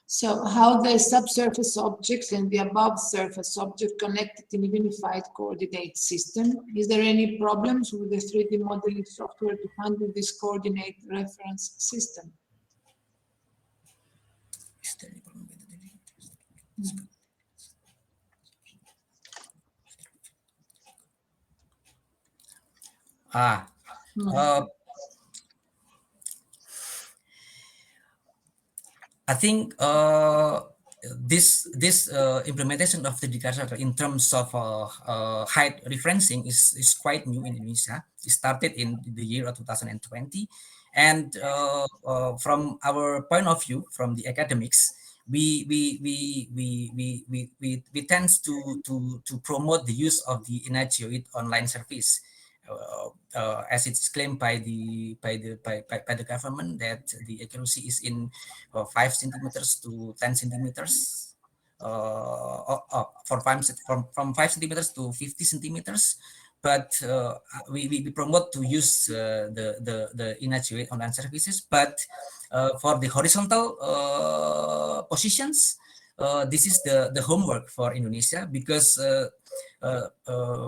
So how the subsurface objects and the above surface object connected in a unified coordinate system? Is there any problems with the 3D modeling software to handle this coordinate reference system? I think this implementation of the Cadastre in terms of height referencing is quite new in Indonesia. It started in the year of 2020, and from our point of view, from the academics, we tend to promote the use of the INAGEOID online service. As it's claimed by the government, that the accuracy is in 5 centimeters to 10 centimeters, from 5 centimeters to 50 centimeters. But we promote to use the INAGEOID online services. But for the horizontal positions, this is the homework for Indonesia, because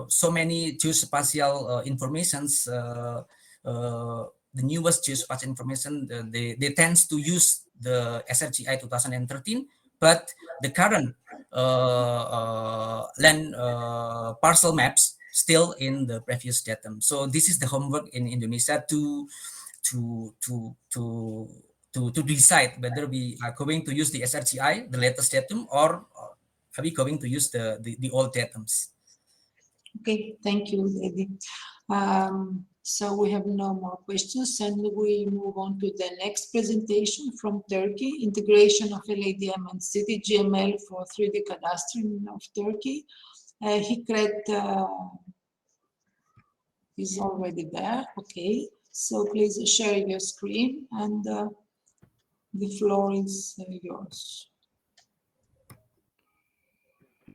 so many geospatial informations, the newest geospatial information, they tend to use the SRGI 2013, but the current land parcel maps still in the previous datum. So this is the homework in Indonesia to decide whether we are going to use the SRGI, the latest datum, or are we going to use the old datums. Okay, thank you, Dedi. So we have no more questions, and we move on to the next presentation from Turkey, integration of LADM and CityGML for 3D cadastering of Turkey. Hicret is already there. Okay, so please share your screen, and the floor is yours.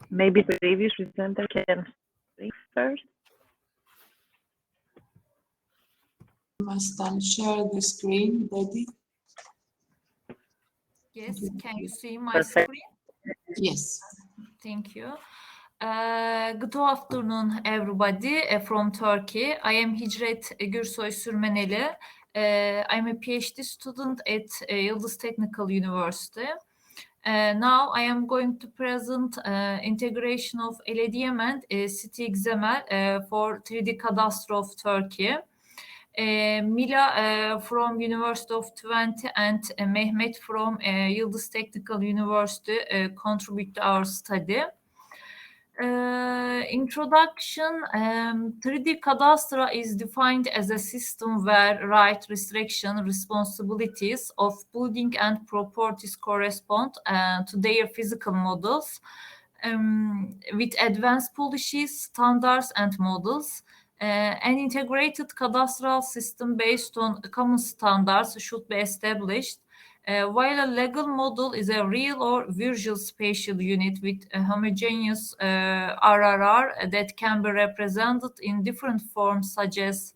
Maybe the previous presenter can speak first. Must unshare the screen, Dedi. Yes, can you see my Perfect. screen? Yes. Thank you. Good afternoon, everybody from Turkey. I am Hicret Gursoy Surmeneli. I'm a PhD student at Yıldız Technical University. Now I am going to present integration of LADM and CityXML for 3D Cadastre of Turkey. Mila from University of Twente and Mehmet from Yıldız Technical University contribute to our study. Introduction. 3D Cadastre is defined as a system where right restriction responsibilities of building and properties correspond to their physical models with advanced policies, standards, and models. An integrated cadastral system based on common standards should be established, while a legal model is a real or visual spatial unit with a homogeneous RRR that can be represented in different forms such as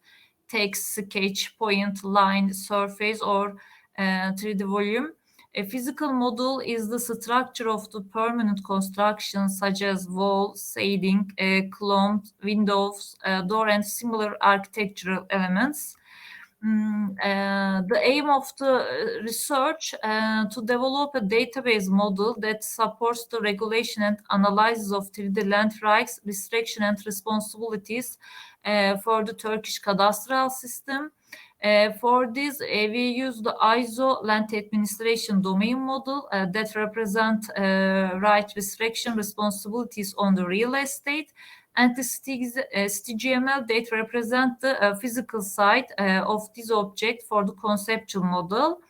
text, sketch, point, line, surface, or 3D volume. A physical model is the structure of the permanent constructions such as walls, ceiling, columns, windows, door, and similar architectural elements. The aim of the research to develop a database model that supports the regulation and analysis of 3D land rights, restriction, and responsibilities for the Turkish cadastral system. For this, we use the ISO land administration domain model that represent right restriction responsibilities on the real estate, and the CityGML that represent the physical side of this object for the conceptual model.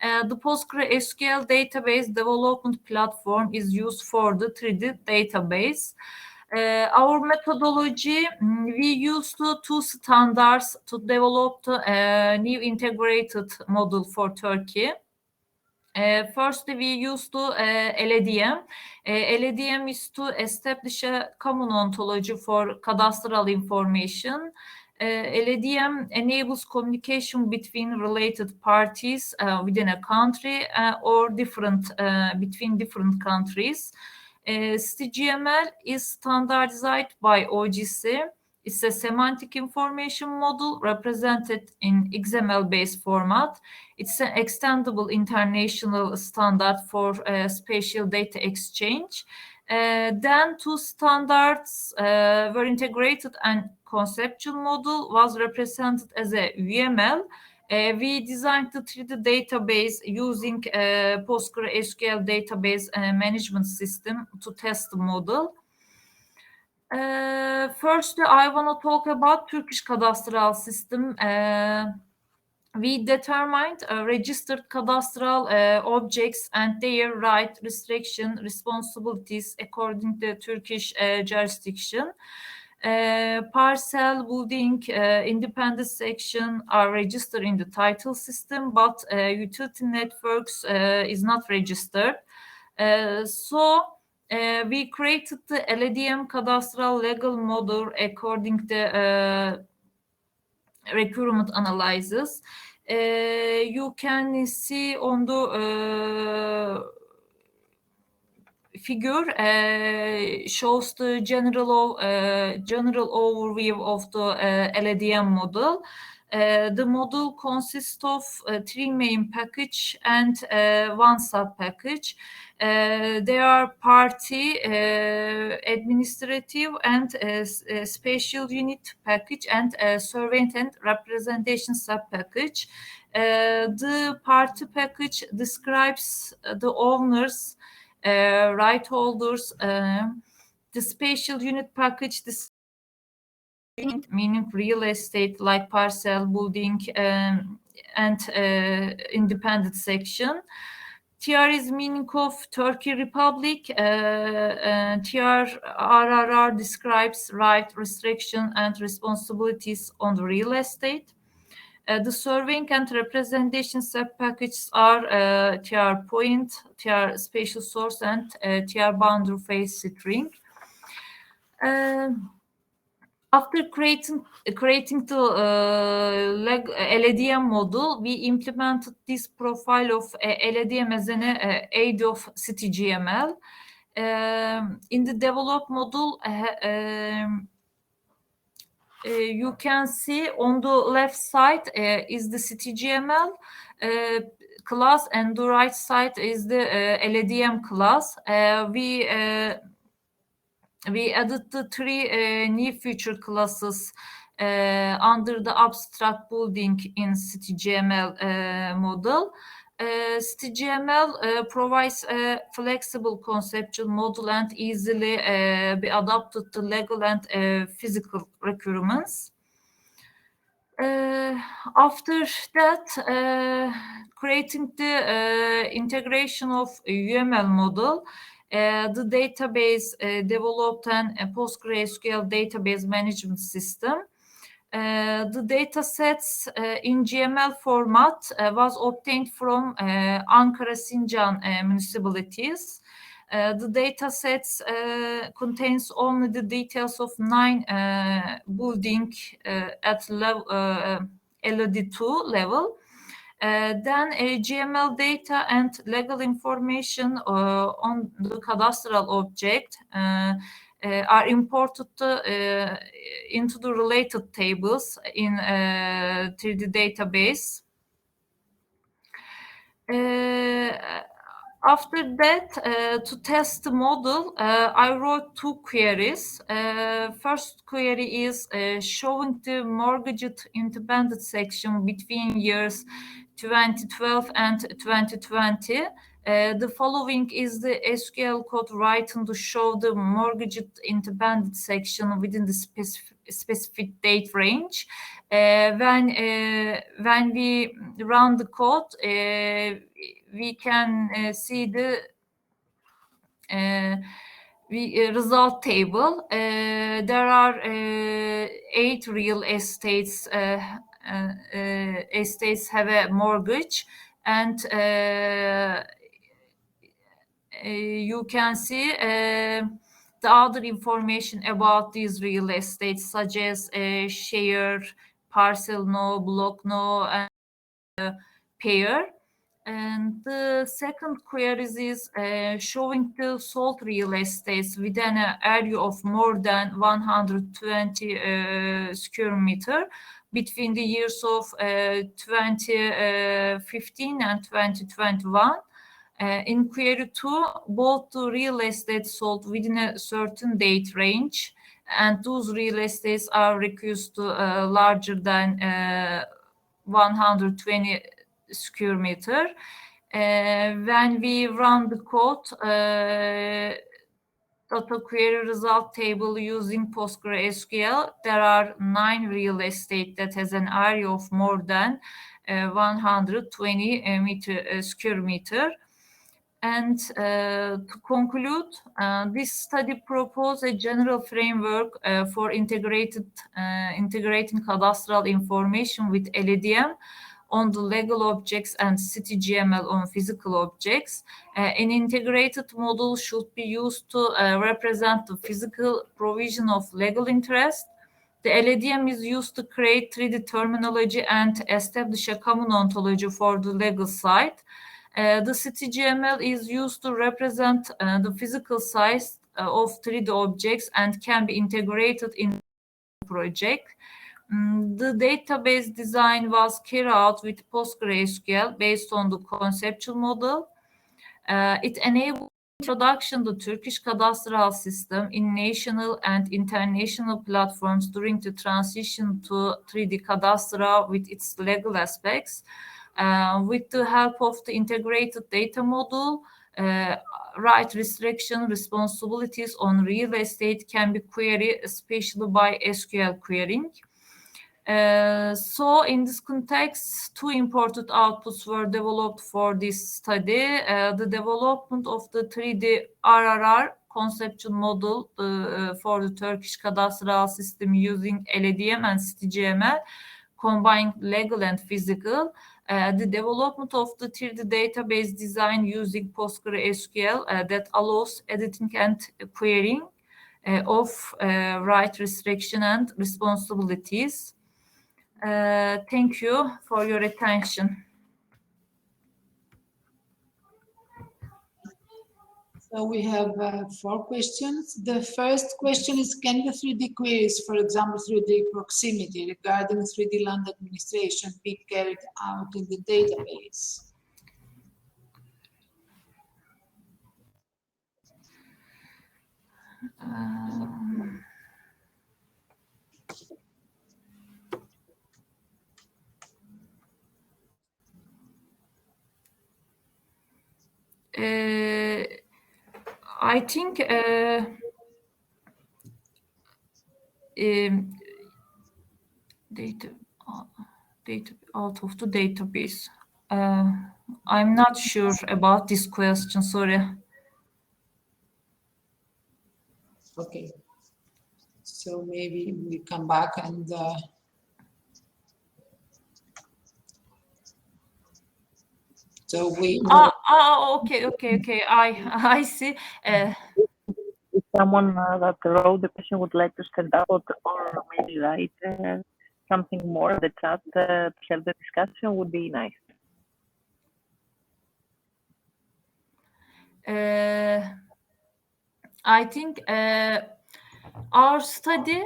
The PostgreSQL database development platform is used for the 3D database. Our methodology, we used two standards to develop the new integrated model for Turkey. Firstly, we used LADM. LADM is to establish a common ontology for cadastral information. LADM enables communication between related parties within a country or between different countries. STGML is standardized by OGC. It's a semantic information model represented in XML-based format. It's an extendable international standard for spatial data exchange. Then two standards were integrated, and conceptual model was represented as a UML. We designed the 3D database using PostgreSQL database management system to test the model. Firstly, I want to talk about Turkish cadastral system. We determined registered cadastral objects and their right, restriction, responsibilities according to Turkish jurisdiction. Parcel, building, independent section are registered in the title system, but utility networks is not registered. So we created the LADM cadastral legal model according to requirement analysis. You can see on the figure shows the general overview of the LADM model. The model consists of three main packages and one sub-package. They are party, administrative, and spatial unit package, and surveying and representation sub-package. The party package describes the owners, right holders. The spatial unit package meaning real estate like parcel, building, and independent section. TR is meaning of Turkey Republic. TRRR describes right, restriction, and responsibilities on the real estate. The surveying and representation sub-packages are TR point, TR spatial source, and TR boundary face string. After creating the LADM model, we implemented this profile of LADM as an aid of STGML. In the developed model, you can see on the left side is the STGML class, and the right side is the LADM class. We added the three new feature classes under the abstract building in STGML model. STGML provides a flexible conceptual model and easily be adapted to legal and physical requirements. After that, creating the integration of UML model, the database developed a PostgreSQL database management system. The data sets in GML format was obtained from Ankara, Sincan municipalities. The data sets contains only the details of 9 building at LAD2 level. Then GML data and legal information on the cadastral object are imported into the related tables in 3D database. After that, to test the model, I wrote 2 queries. First query is showing the mortgaged independent section between years 2012 and 2020. The following is the SQL code written to show the mortgage independent section within the specific date range. When we run the code, we can see the result table. There are 8 real estates. Estates have a mortgage, and you can see the other information about these real estates, such as share, parcel no, block no, and pair. And the second query is showing the sold real estates within an area of more than 120 square meter between the years of 2015 and 2021. In query 2, both the real estates sold within a certain date range, and those real estates are reduced to larger than 120 square meter. When we run the code, data query result table using PostgreSQL, there are 9 real estate that has an area of more than 120 square meter. And to conclude, this study proposed a general framework for integrating cadastral information with LADM on the legal objects and CityGML on physical objects. An integrated model should be used to represent the physical provision of legal interest. The LADM is used to create 3D terminology and establish a common ontology for the legal side. The CityGML is used to represent the physical size of 3D objects and can be integrated in the project. The database design was carried out with PostgreSQL based on the conceptual model. It enabled introduction to Turkish cadastral system in national and international platforms during the transition to 3D cadastre with its legal aspects. With the help of the integrated data model, right restriction responsibilities on real estate can be queried, especially by SQL querying. So in this context, 2 important outputs were developed for this study. The development of the 3D RRR conceptual model for the Turkish cadastral system using LADM and CityGML, combining legal and physical. The development of the 3D database design using PostgreSQL that allows editing and querying of right restriction and responsibilities. Thank you for your attention. So we have 4 questions. The first question is, can the 3D queries, for example, 3D proximity regarding 3D land administration, be carried out in the database? I think data out of the database. I'm not sure about this question, sorry. Okay. So maybe we come back and so we. Okay. I see. If someone that wrote the question would like to stand up or maybe write something more in the chat to have the discussion, would be nice. I think our study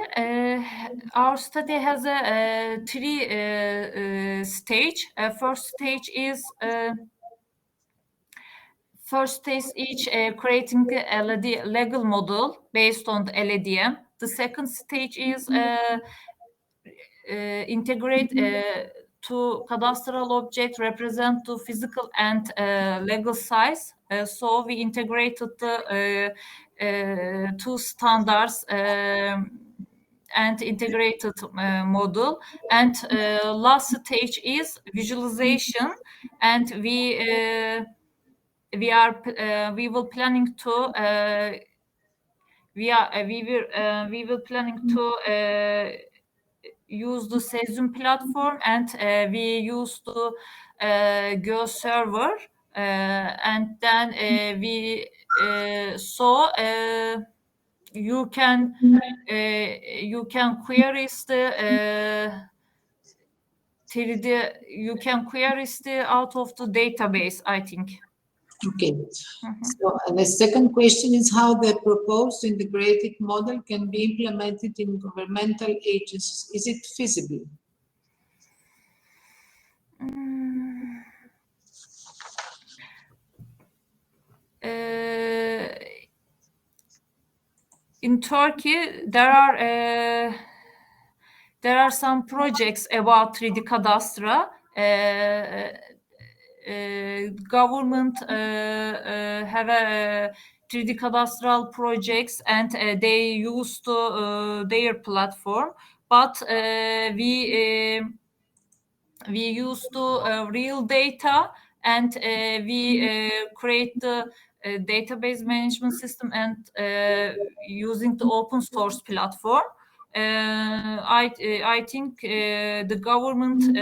has a 3 stage. First stage is creating the LAD legal model based on the LADM. The second stage is integrate two cadastral objects represent two physical and legal size. So we integrated the two standards and integrated model. And last stage is visualization, and we will planning to use the Cesium platform, and we use the Go server, and then we you can query the 3D. You can query the out of the database, I think. Okay. So the second question is how the proposed integrated model can be implemented in governmental agencies. Is it feasible? In Turkey, there are some projects about 3D Cadastre. Government have a 3D cadastral projects, and they use their platform, but we use the real data, and we create the database management system, and using the open source platform. I think the government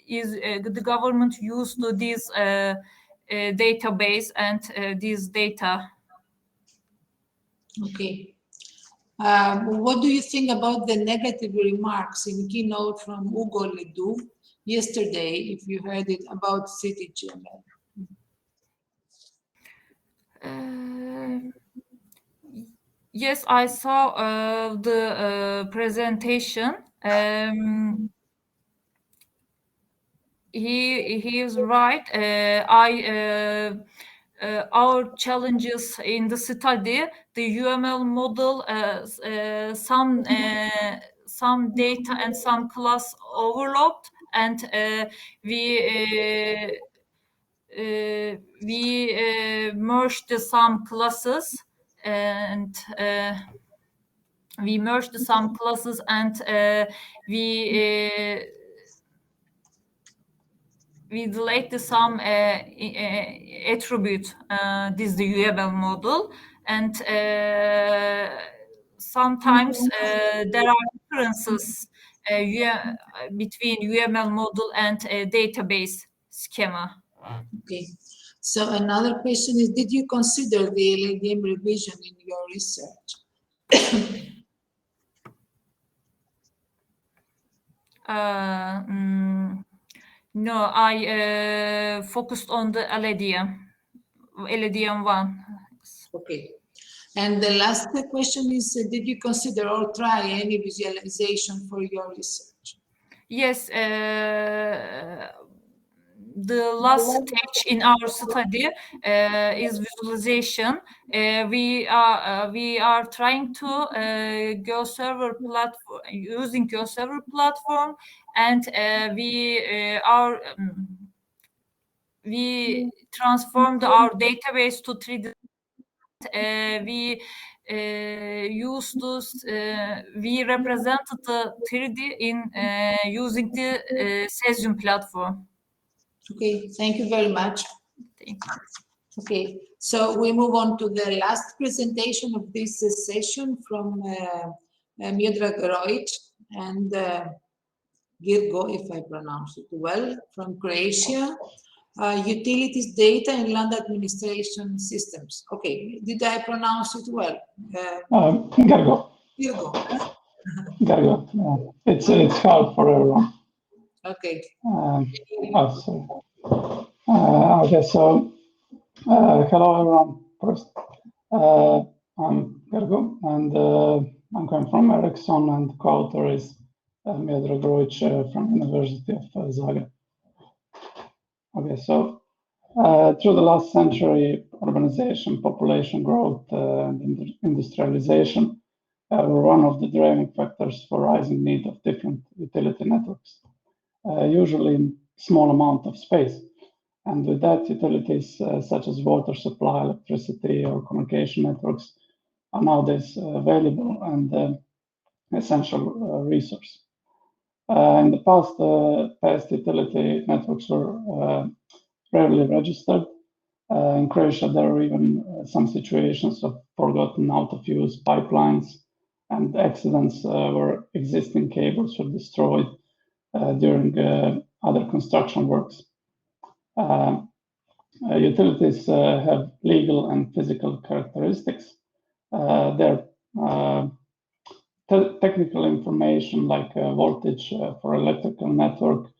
the government used this database and this data. Okay. What do you think about the negative remarks in keynote from Ugo Ledoux yesterday, if you heard it, about CityGML? Yes, I saw the presentation. He is right. Our challenges in the study, the UML model, some data and some class overlapped, and we merged some classes, and we delete some attribute. This is the UML model, and sometimes there are differences between UML model and database schema. Okay. So another question is, did you consider the LADM revision in your research? No, I focused on the LADM 1. Okay. And the last question is, did you consider or try any visualization for your research? Yes, the last stage in our study is visualization. We are trying to Go server platform, using Go server platform, and we transformed our database to 3D. We we represented the 3D in using the Cesium platform. Okay, thank you very much. Thank you. Okay, so we move on to the last presentation of this session from Miodrag and Girgo, if I pronounce it well, from Croatia. Utilities, data, and land administration systems. Okay, did I pronounce it well? Girgo. Girgo. Girgo. It's hard for everyone. Okay. Sorry. Okay, so hello everyone. First, I'm Gergo, and I'm coming from Ericsson, and co-author is Miodrag from University of Zagreb. Okay, so through the last century, urbanization, population growth, and industrialization were one of the driving factors for rising need of different utility networks, usually in small amount of space. And with that, utilities such as water supply, electricity, or communication networks are nowadays available and essential resource. In the past utility networks were rarely registered. In Croatia, there are even some situations of forgotten out-of-use pipelines and accidents where existing cables were destroyed during other construction works. Utilities have legal and physical characteristics. Their technical information like voltage for electrical network,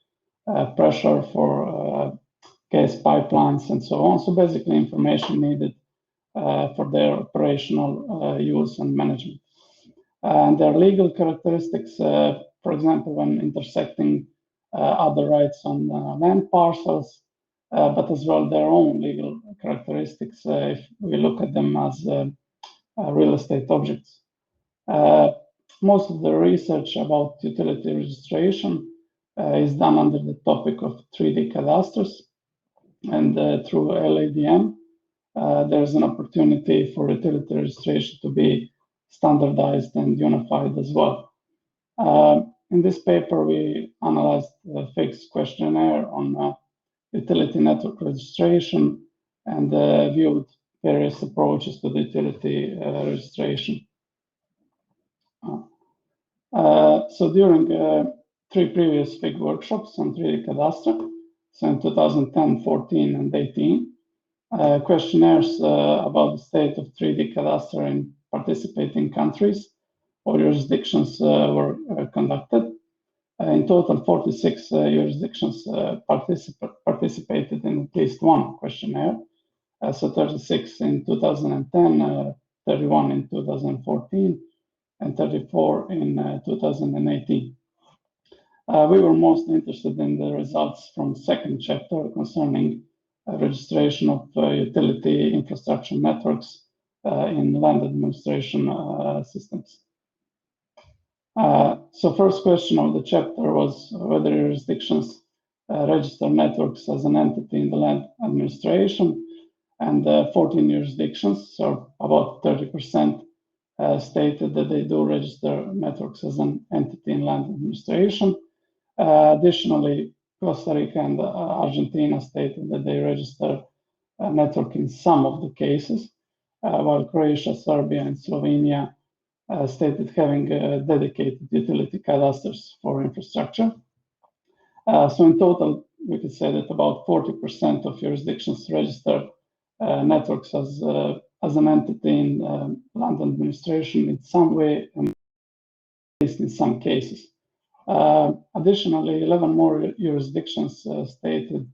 pressure for gas pipelines, and so on. So basically information needed for their operational use and management. And their legal characteristics, for example, when intersecting other rights on land parcels, but as well their own legal characteristics if we look at them as real estate objects. Most of the research about utility registration is done under the topic of 3D cadastres, and through LADM, there's an opportunity for utility registration to be standardized and unified as well. In this paper, we analyzed the fixed questionnaire on utility network registration and viewed various approaches to the utility registration. So during 3 previous FIG workshops on 3D Cadastre, so in 2010, 14, and 18, questionnaires about the state of 3D Cadastre in participating countries or jurisdictions were conducted. In total, 46 jurisdictions participated in at least one questionnaire. So 36 in 2010, 31 in 2014, and 34 in 2018. We were most interested in the results from the second chapter concerning registration of utility infrastructure networks in land administration systems. So first question of the chapter was whether jurisdictions register networks as an entity in the land administration, and 14 jurisdictions, so about 30%, stated that they do register networks as an entity in land administration. Additionally, Costa Rica and Argentina stated that they register a network in some of the cases, while Croatia, Serbia, and Slovenia stated having dedicated utility cadastres for infrastructure. So in total, we could say that about 40% of jurisdictions register networks as an entity in land administration in some way, and at least in some cases. Additionally, 11 more jurisdictions stated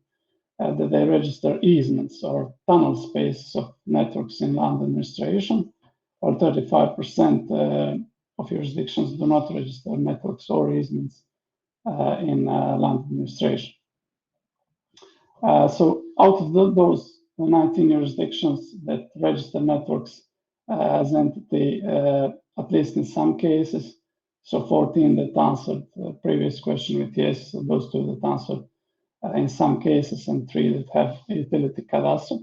that they register easements or tunnel spaces of networks in land administration, or 35% of jurisdictions do not register networks or easements in land administration. So out of those 19 jurisdictions that register networks as entity, at least in some cases, so 14 that answered the previous question with yes, so those 2 that answered in some cases, and 3 that have utility cadastre.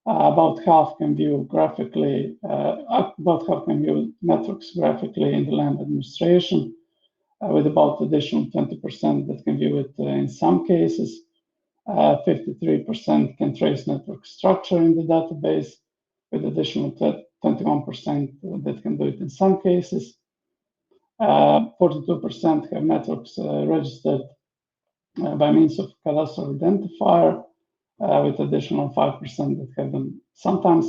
About half can view graphically, about half can view networks graphically in the land administration, with about additional 20% that can view it in some cases. 53% can trace network structure in the database, with additional 21% that can do it in some cases. 42% have networks registered by means of cadastral identifier, with additional 5% that have them sometimes.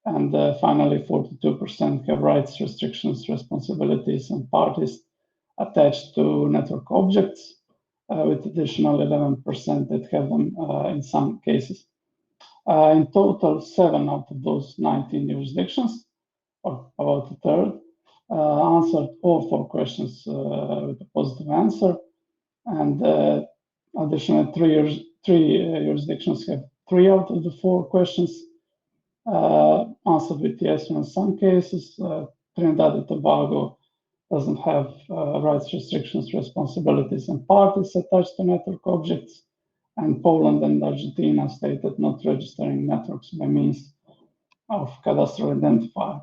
And finally, 42% have rights, restrictions, responsibilities, and parties attached to network objects, with additional 11% that have them in some cases. In total, 7 out of those 19 jurisdictions, or about a third, answered all 4 questions with a positive answer, and additionally 3 jurisdictions have 3 out of the 4 questions answered with yes in some cases, Trinidad and Tobago doesn't have rights restrictions, responsibilities, and parties attached to network objects. And Poland and Argentina stated not registering networks by means of cadastral identifier.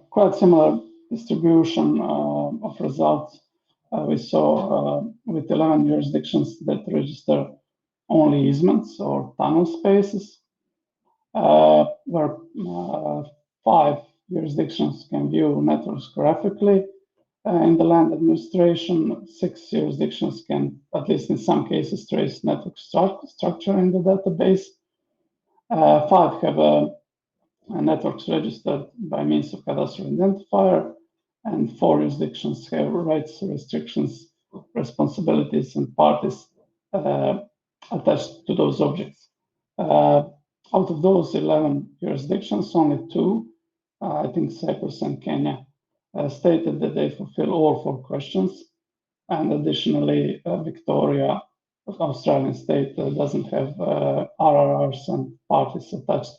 Quite similar distribution of results we saw with 11 jurisdictions that register only easements or tunnel spaces, where 5 jurisdictions can view networks graphically. In the land administration, 6 jurisdictions can, at least in some cases, trace network structure in the database. 5 have networks registered by means of cadastral identifier, and 4 jurisdictions have rights restrictions, responsibilities, and parties attached to those objects. Out of those 11 jurisdictions, only 2, I think Cyprus and Kenya, stated that they fulfill all 4 questions. And additionally, Victoria, Australian state, doesn't have RRRs and parties attached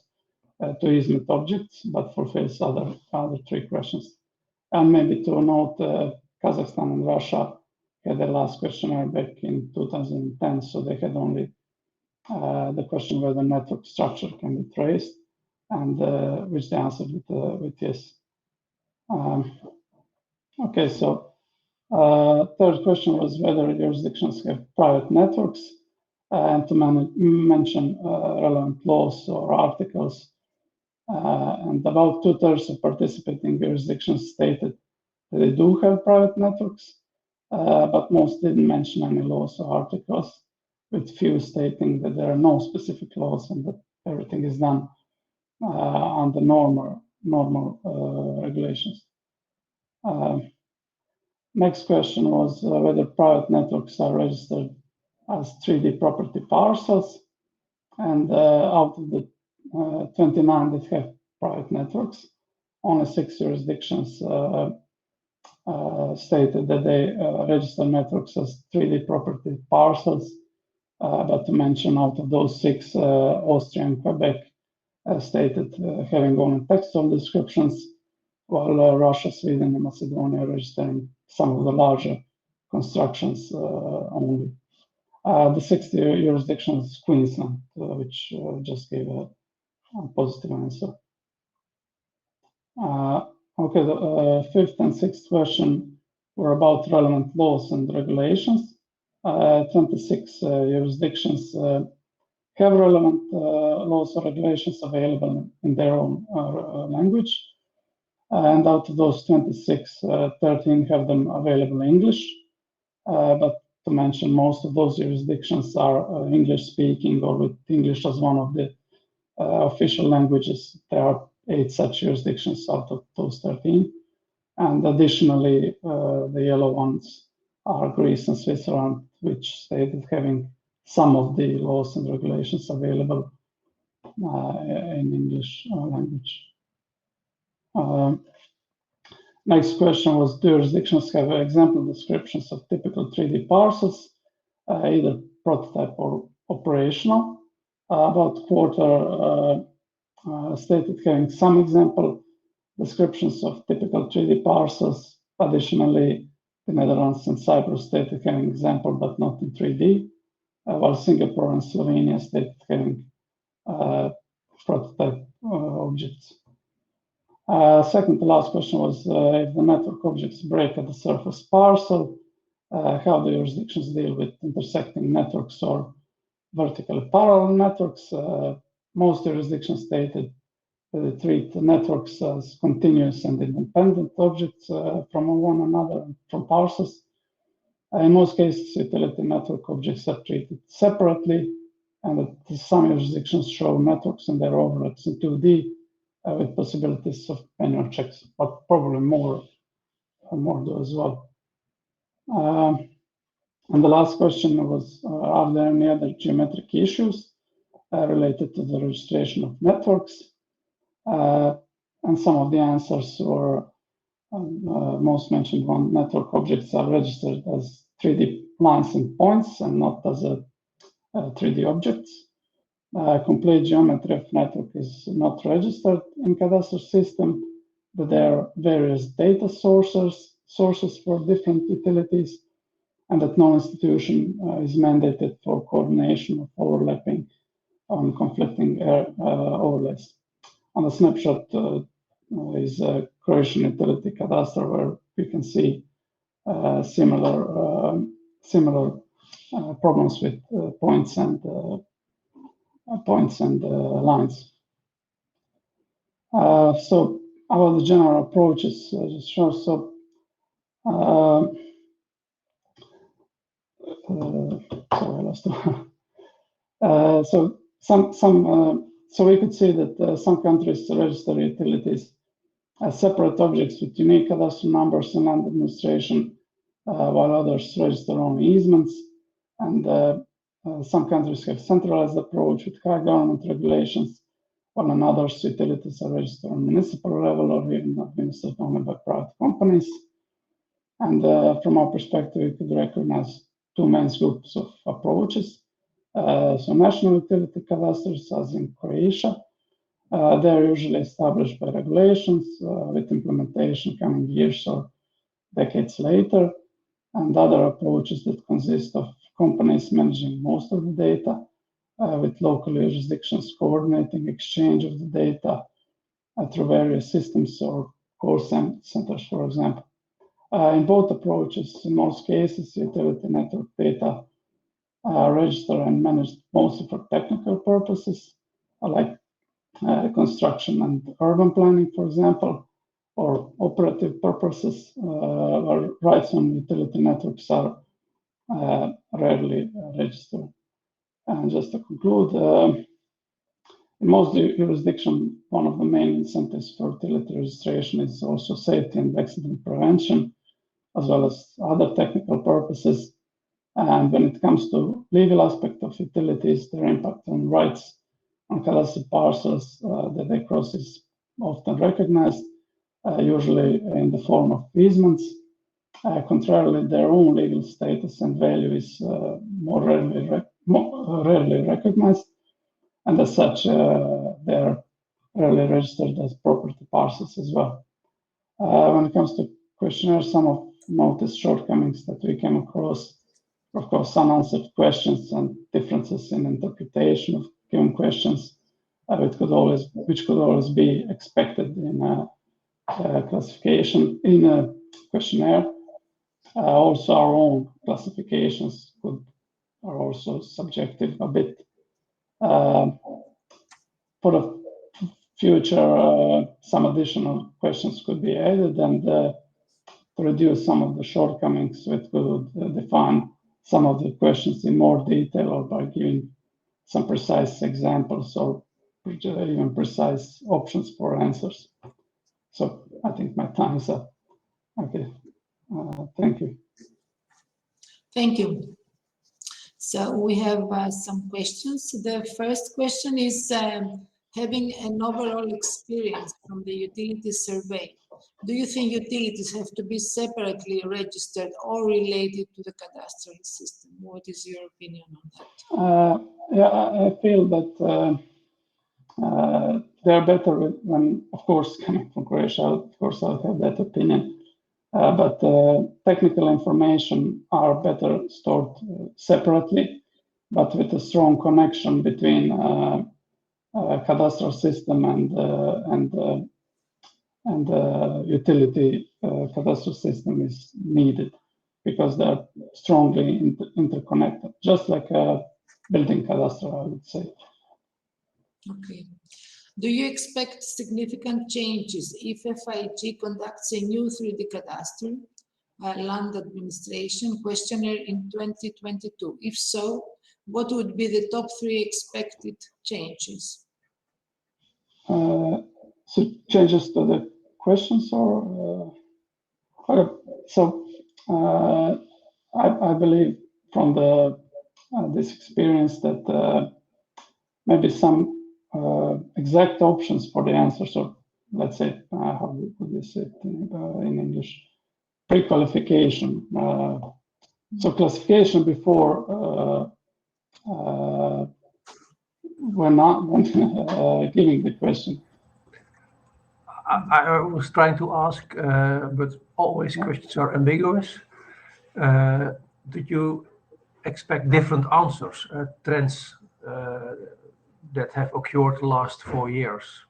to easement objects, but fulfills other 3 questions. And maybe to note, Kazakhstan and Russia had their last questionnaire back in 2010, so they had only the question whether network structure can be traced, and which they answered with yes. Okay, so third question was whether jurisdictions have private networks, and to mention relevant laws or articles. And about 2/3 of participating jurisdictions stated that they do have private networks, but most didn't mention any laws or articles, with few stating that there are no specific laws and that everything is done under normal regulations. Next question was whether private networks are registered as 3D property parcels, and out of the 29 that have private networks, only 6 jurisdictions stated that they register networks as 3D property parcels. But to mention, out of those 6, Austria and Quebec stated having only textual descriptions, while Russia, Sweden, and Macedonia registering some of the larger constructions only. The 6th jurisdiction is Queensland, which just gave a positive answer. Okay, the 5th and 6th question were about relevant laws and regulations. 26 jurisdictions have relevant laws or regulations available in their own language. And out of those 26, 13 have them available in English. But to mention, most of those jurisdictions are English-speaking or with English as one of the official languages. There are 8 such jurisdictions out of those 13. And additionally, the yellow ones are Greece and Switzerland, which stated having some of the laws and regulations available in English language. Next question was, do jurisdictions have example descriptions of typical 3D parcels, either prototype or operational? About quarter stated having some example descriptions of typical 3D parcels. Additionally, the Netherlands and Cyprus stated having example but not in 3D, while Singapore and Slovenia stated having prototype objects. Second to last question was if the network objects break at the surface parcel, how the jurisdictions deal with intersecting networks or vertically parallel networks. Most jurisdictions stated that they treat the networks as continuous and independent objects from one another, from parcels. In most cases, utility network objects are treated separately, and that some jurisdictions show networks and their overlaps in 2D with possibilities of manual checks, but probably more do as well. And the last question was, are there any other geometric issues related to the registration of networks? And some of the answers were, most mentioned one, network objects are registered as 3D lines and points and not as 3D objects. complete geometry of network is not registered in Cadastre system, but there are various data sources for different utilities, and that no institution is mandated for coordination of overlapping on conflicting overlays. On the snapshot is a Croatian utility Cadastre, where we can see similar problems with points and lines. So about the general approaches, just sure. So sorry, I lost it. So we could see that some countries register utilities as separate objects with unique cadastral numbers and land administration, while others register only easements. And some countries have centralized approach with high government regulations, while in others utilities are registered on municipal level or even administered only by private companies. And from our perspective, we could recognize two main groups of approaches. So national utility cadastres, as in Croatia, they're usually established by regulations with implementation coming years or decades later, and other approaches that consist of companies managing most of the data with local jurisdictions coordinating exchange of the data through various systems or call centers, for example. In both approaches, in most cases, utility network data are registered and managed mostly for technical purposes, like construction and urban planning, for example, or operative purposes, where rights on utility networks are rarely registered. And just to conclude, in most jurisdictions, one of the main incentives for utility registration is also safety and accident prevention, as well as other technical purposes. And when it comes to legal aspect of utilities, their impact on rights on cadastral parcels that they cross is often recognized, usually in the form of easements. Contrarily, their own legal status and value is more rarely recognized, and as such, they are rarely registered as property parcels as well. When it comes to questionnaires, some of noticed shortcomings that we came across, of course, unanswered questions and differences in interpretation of given questions, which could always be expected in a classification in a questionnaire. Also, our own classifications are also subjective a bit. For the future, some additional questions could be added, and to reduce some of the shortcomings, we could define some of the questions in more detail, or by giving some precise examples or even precise options for answers. So I think my time is up. Okay, thank you. Thank you. So we have some questions. The first question is, having an overall experience from the utility survey, do you think utilities have to be separately registered or related to the cadastral system? What is your opinion on that? Yeah, I feel that they're better when, of course, coming from Croatia, of course, I'll have that opinion. But technical information are better stored separately, but with a strong connection between cadastral system and utility cadastral system is needed, because they're strongly interconnected, just like a building cadastre, I would say. Okay. Do you expect significant changes if FIG conducts a new 3D cadastre land administration questionnaire in 2022? If so, what would be the top 3 expected changes? So changes to the questions, or so I believe from this experience that maybe some exact options for the answers, or let's say, how would you say it in English? Pre-qualification. So classification before were not giving the question. I was trying to ask, but always questions are ambiguous. Did you expect different answers, trends that have occurred the last 4 years?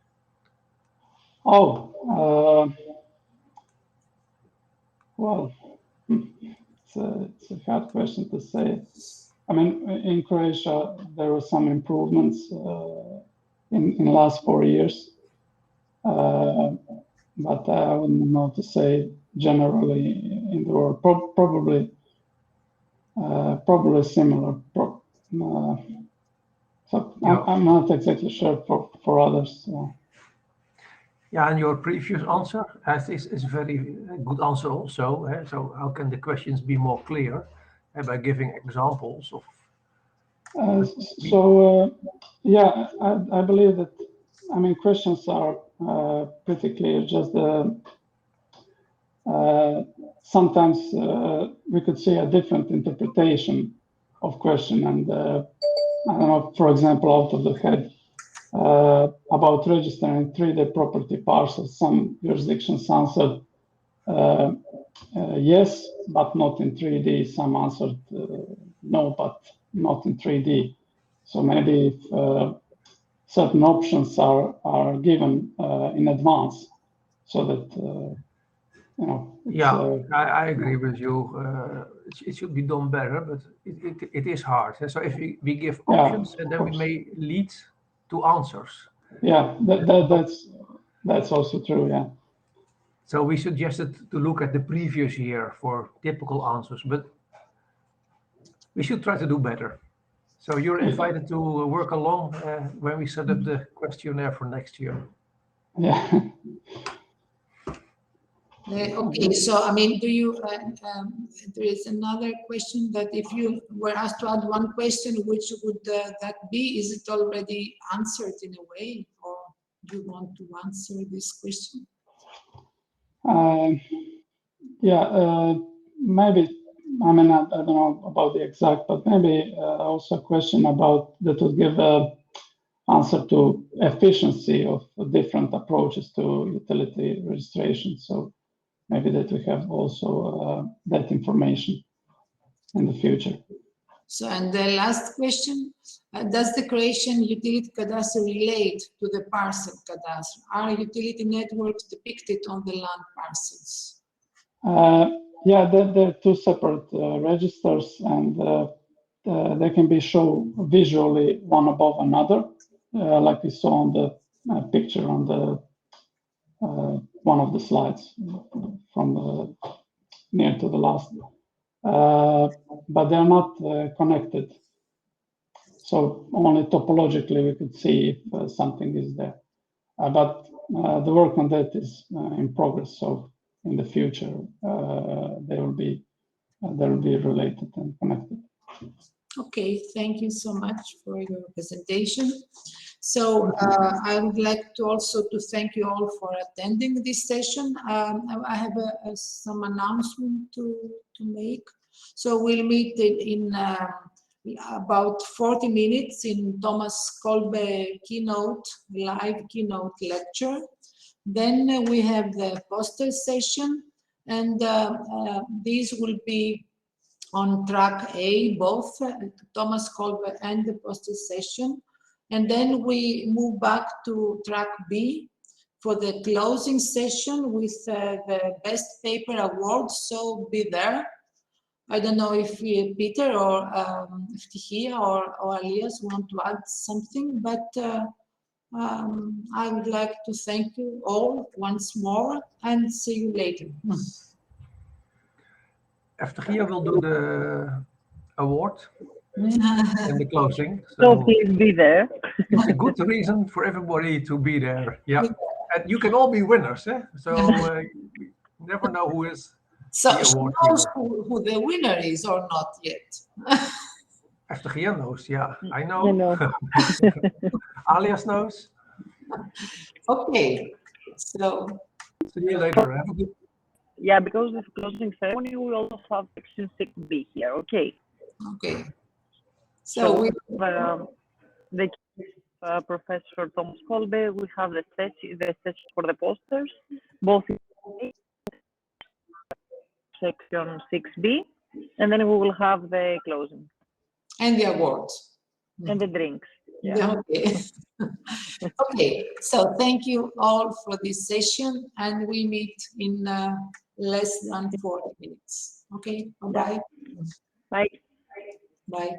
Oh, well, it's a hard question to say. I mean, in Croatia, there were some improvements in the last 4 years, but I wouldn't know to say generally in the world. Probably similar. So Yeah. I'm not exactly sure for others. Yeah, and your previous answer is a very good answer also. So how can the questions be more clear by giving examples of? Yeah, I believe that. I mean, questions are pretty clear. Just sometimes we could see a different interpretation of question, and I don't know, for example, out of the head. About registering 3D property parcels, some jurisdictions answered yes, but not in 3D. Some answered no, but not in 3D. So maybe if certain options are given in advance, so that Yeah, I agree with you. It should be done better, but it is hard. So if we give options, and then we may lead to answers. Yeah, that's also true. Yeah. So we suggested to look at the previous year for typical answers, but we should try to do better. So you're invited to work along when we set up the questionnaire for next year. Yeah. Okay, so I mean, do you? There is another question that if you were asked to add one question, which would that be? Is it already answered in a way, or do you want to answer this question? Yeah, maybe. I mean, I don't know about the exact, but maybe also a question about that would give an answer to efficiency of different approaches to utility registration. So maybe that we have also that information in the future. So, and the last question, does the Croatian utility cadastre relate to the parcel cadastre? Are utility networks depicted on the land parcels? Yeah, they're two separate registers, and they can be shown visually one above another, like we saw on the picture on the one of the slides from the near to the last, but they're not connected. So only topologically we could see if something is there. But the work on that is in progress. So in the future, they will be related and connected. Okay, thank you so much for your presentation. So I would like to also to thank you all for attending this session. I have some announcement to make. So we'll meet in about 40 minutes in Thomas Kolbe live keynote lecture. Then we have the poster session, and these will be on track A, both Thomas Kolbe and the poster session. And then we move back to track B for the closing session with the best paper award. So be there. I don't know if Peter or if Tihia or Elias want to add something, but I would like to thank you all once more and see you later. Tihia will do the award in the closing. So please be there. It's a good reason for everybody to be there. Yeah, and you can all be winners. So you never know who is. So she knows who the winner is or not yet. Tihia knows, yeah, I know. Alias knows. Okay, so see you later. Have a good. Yeah, because this closing ceremony, we also have section 6B here. Okay. Okay. So we. Professor Thomas Kolbe, we have the session for the posters, both in section 6B, and then we will have the closing. And the awards. And the drinks. Yeah. Okay. Okay, so thank you all for this session, and we meet in less than 40 minutes. Okay, bye-bye. Bye. Bye.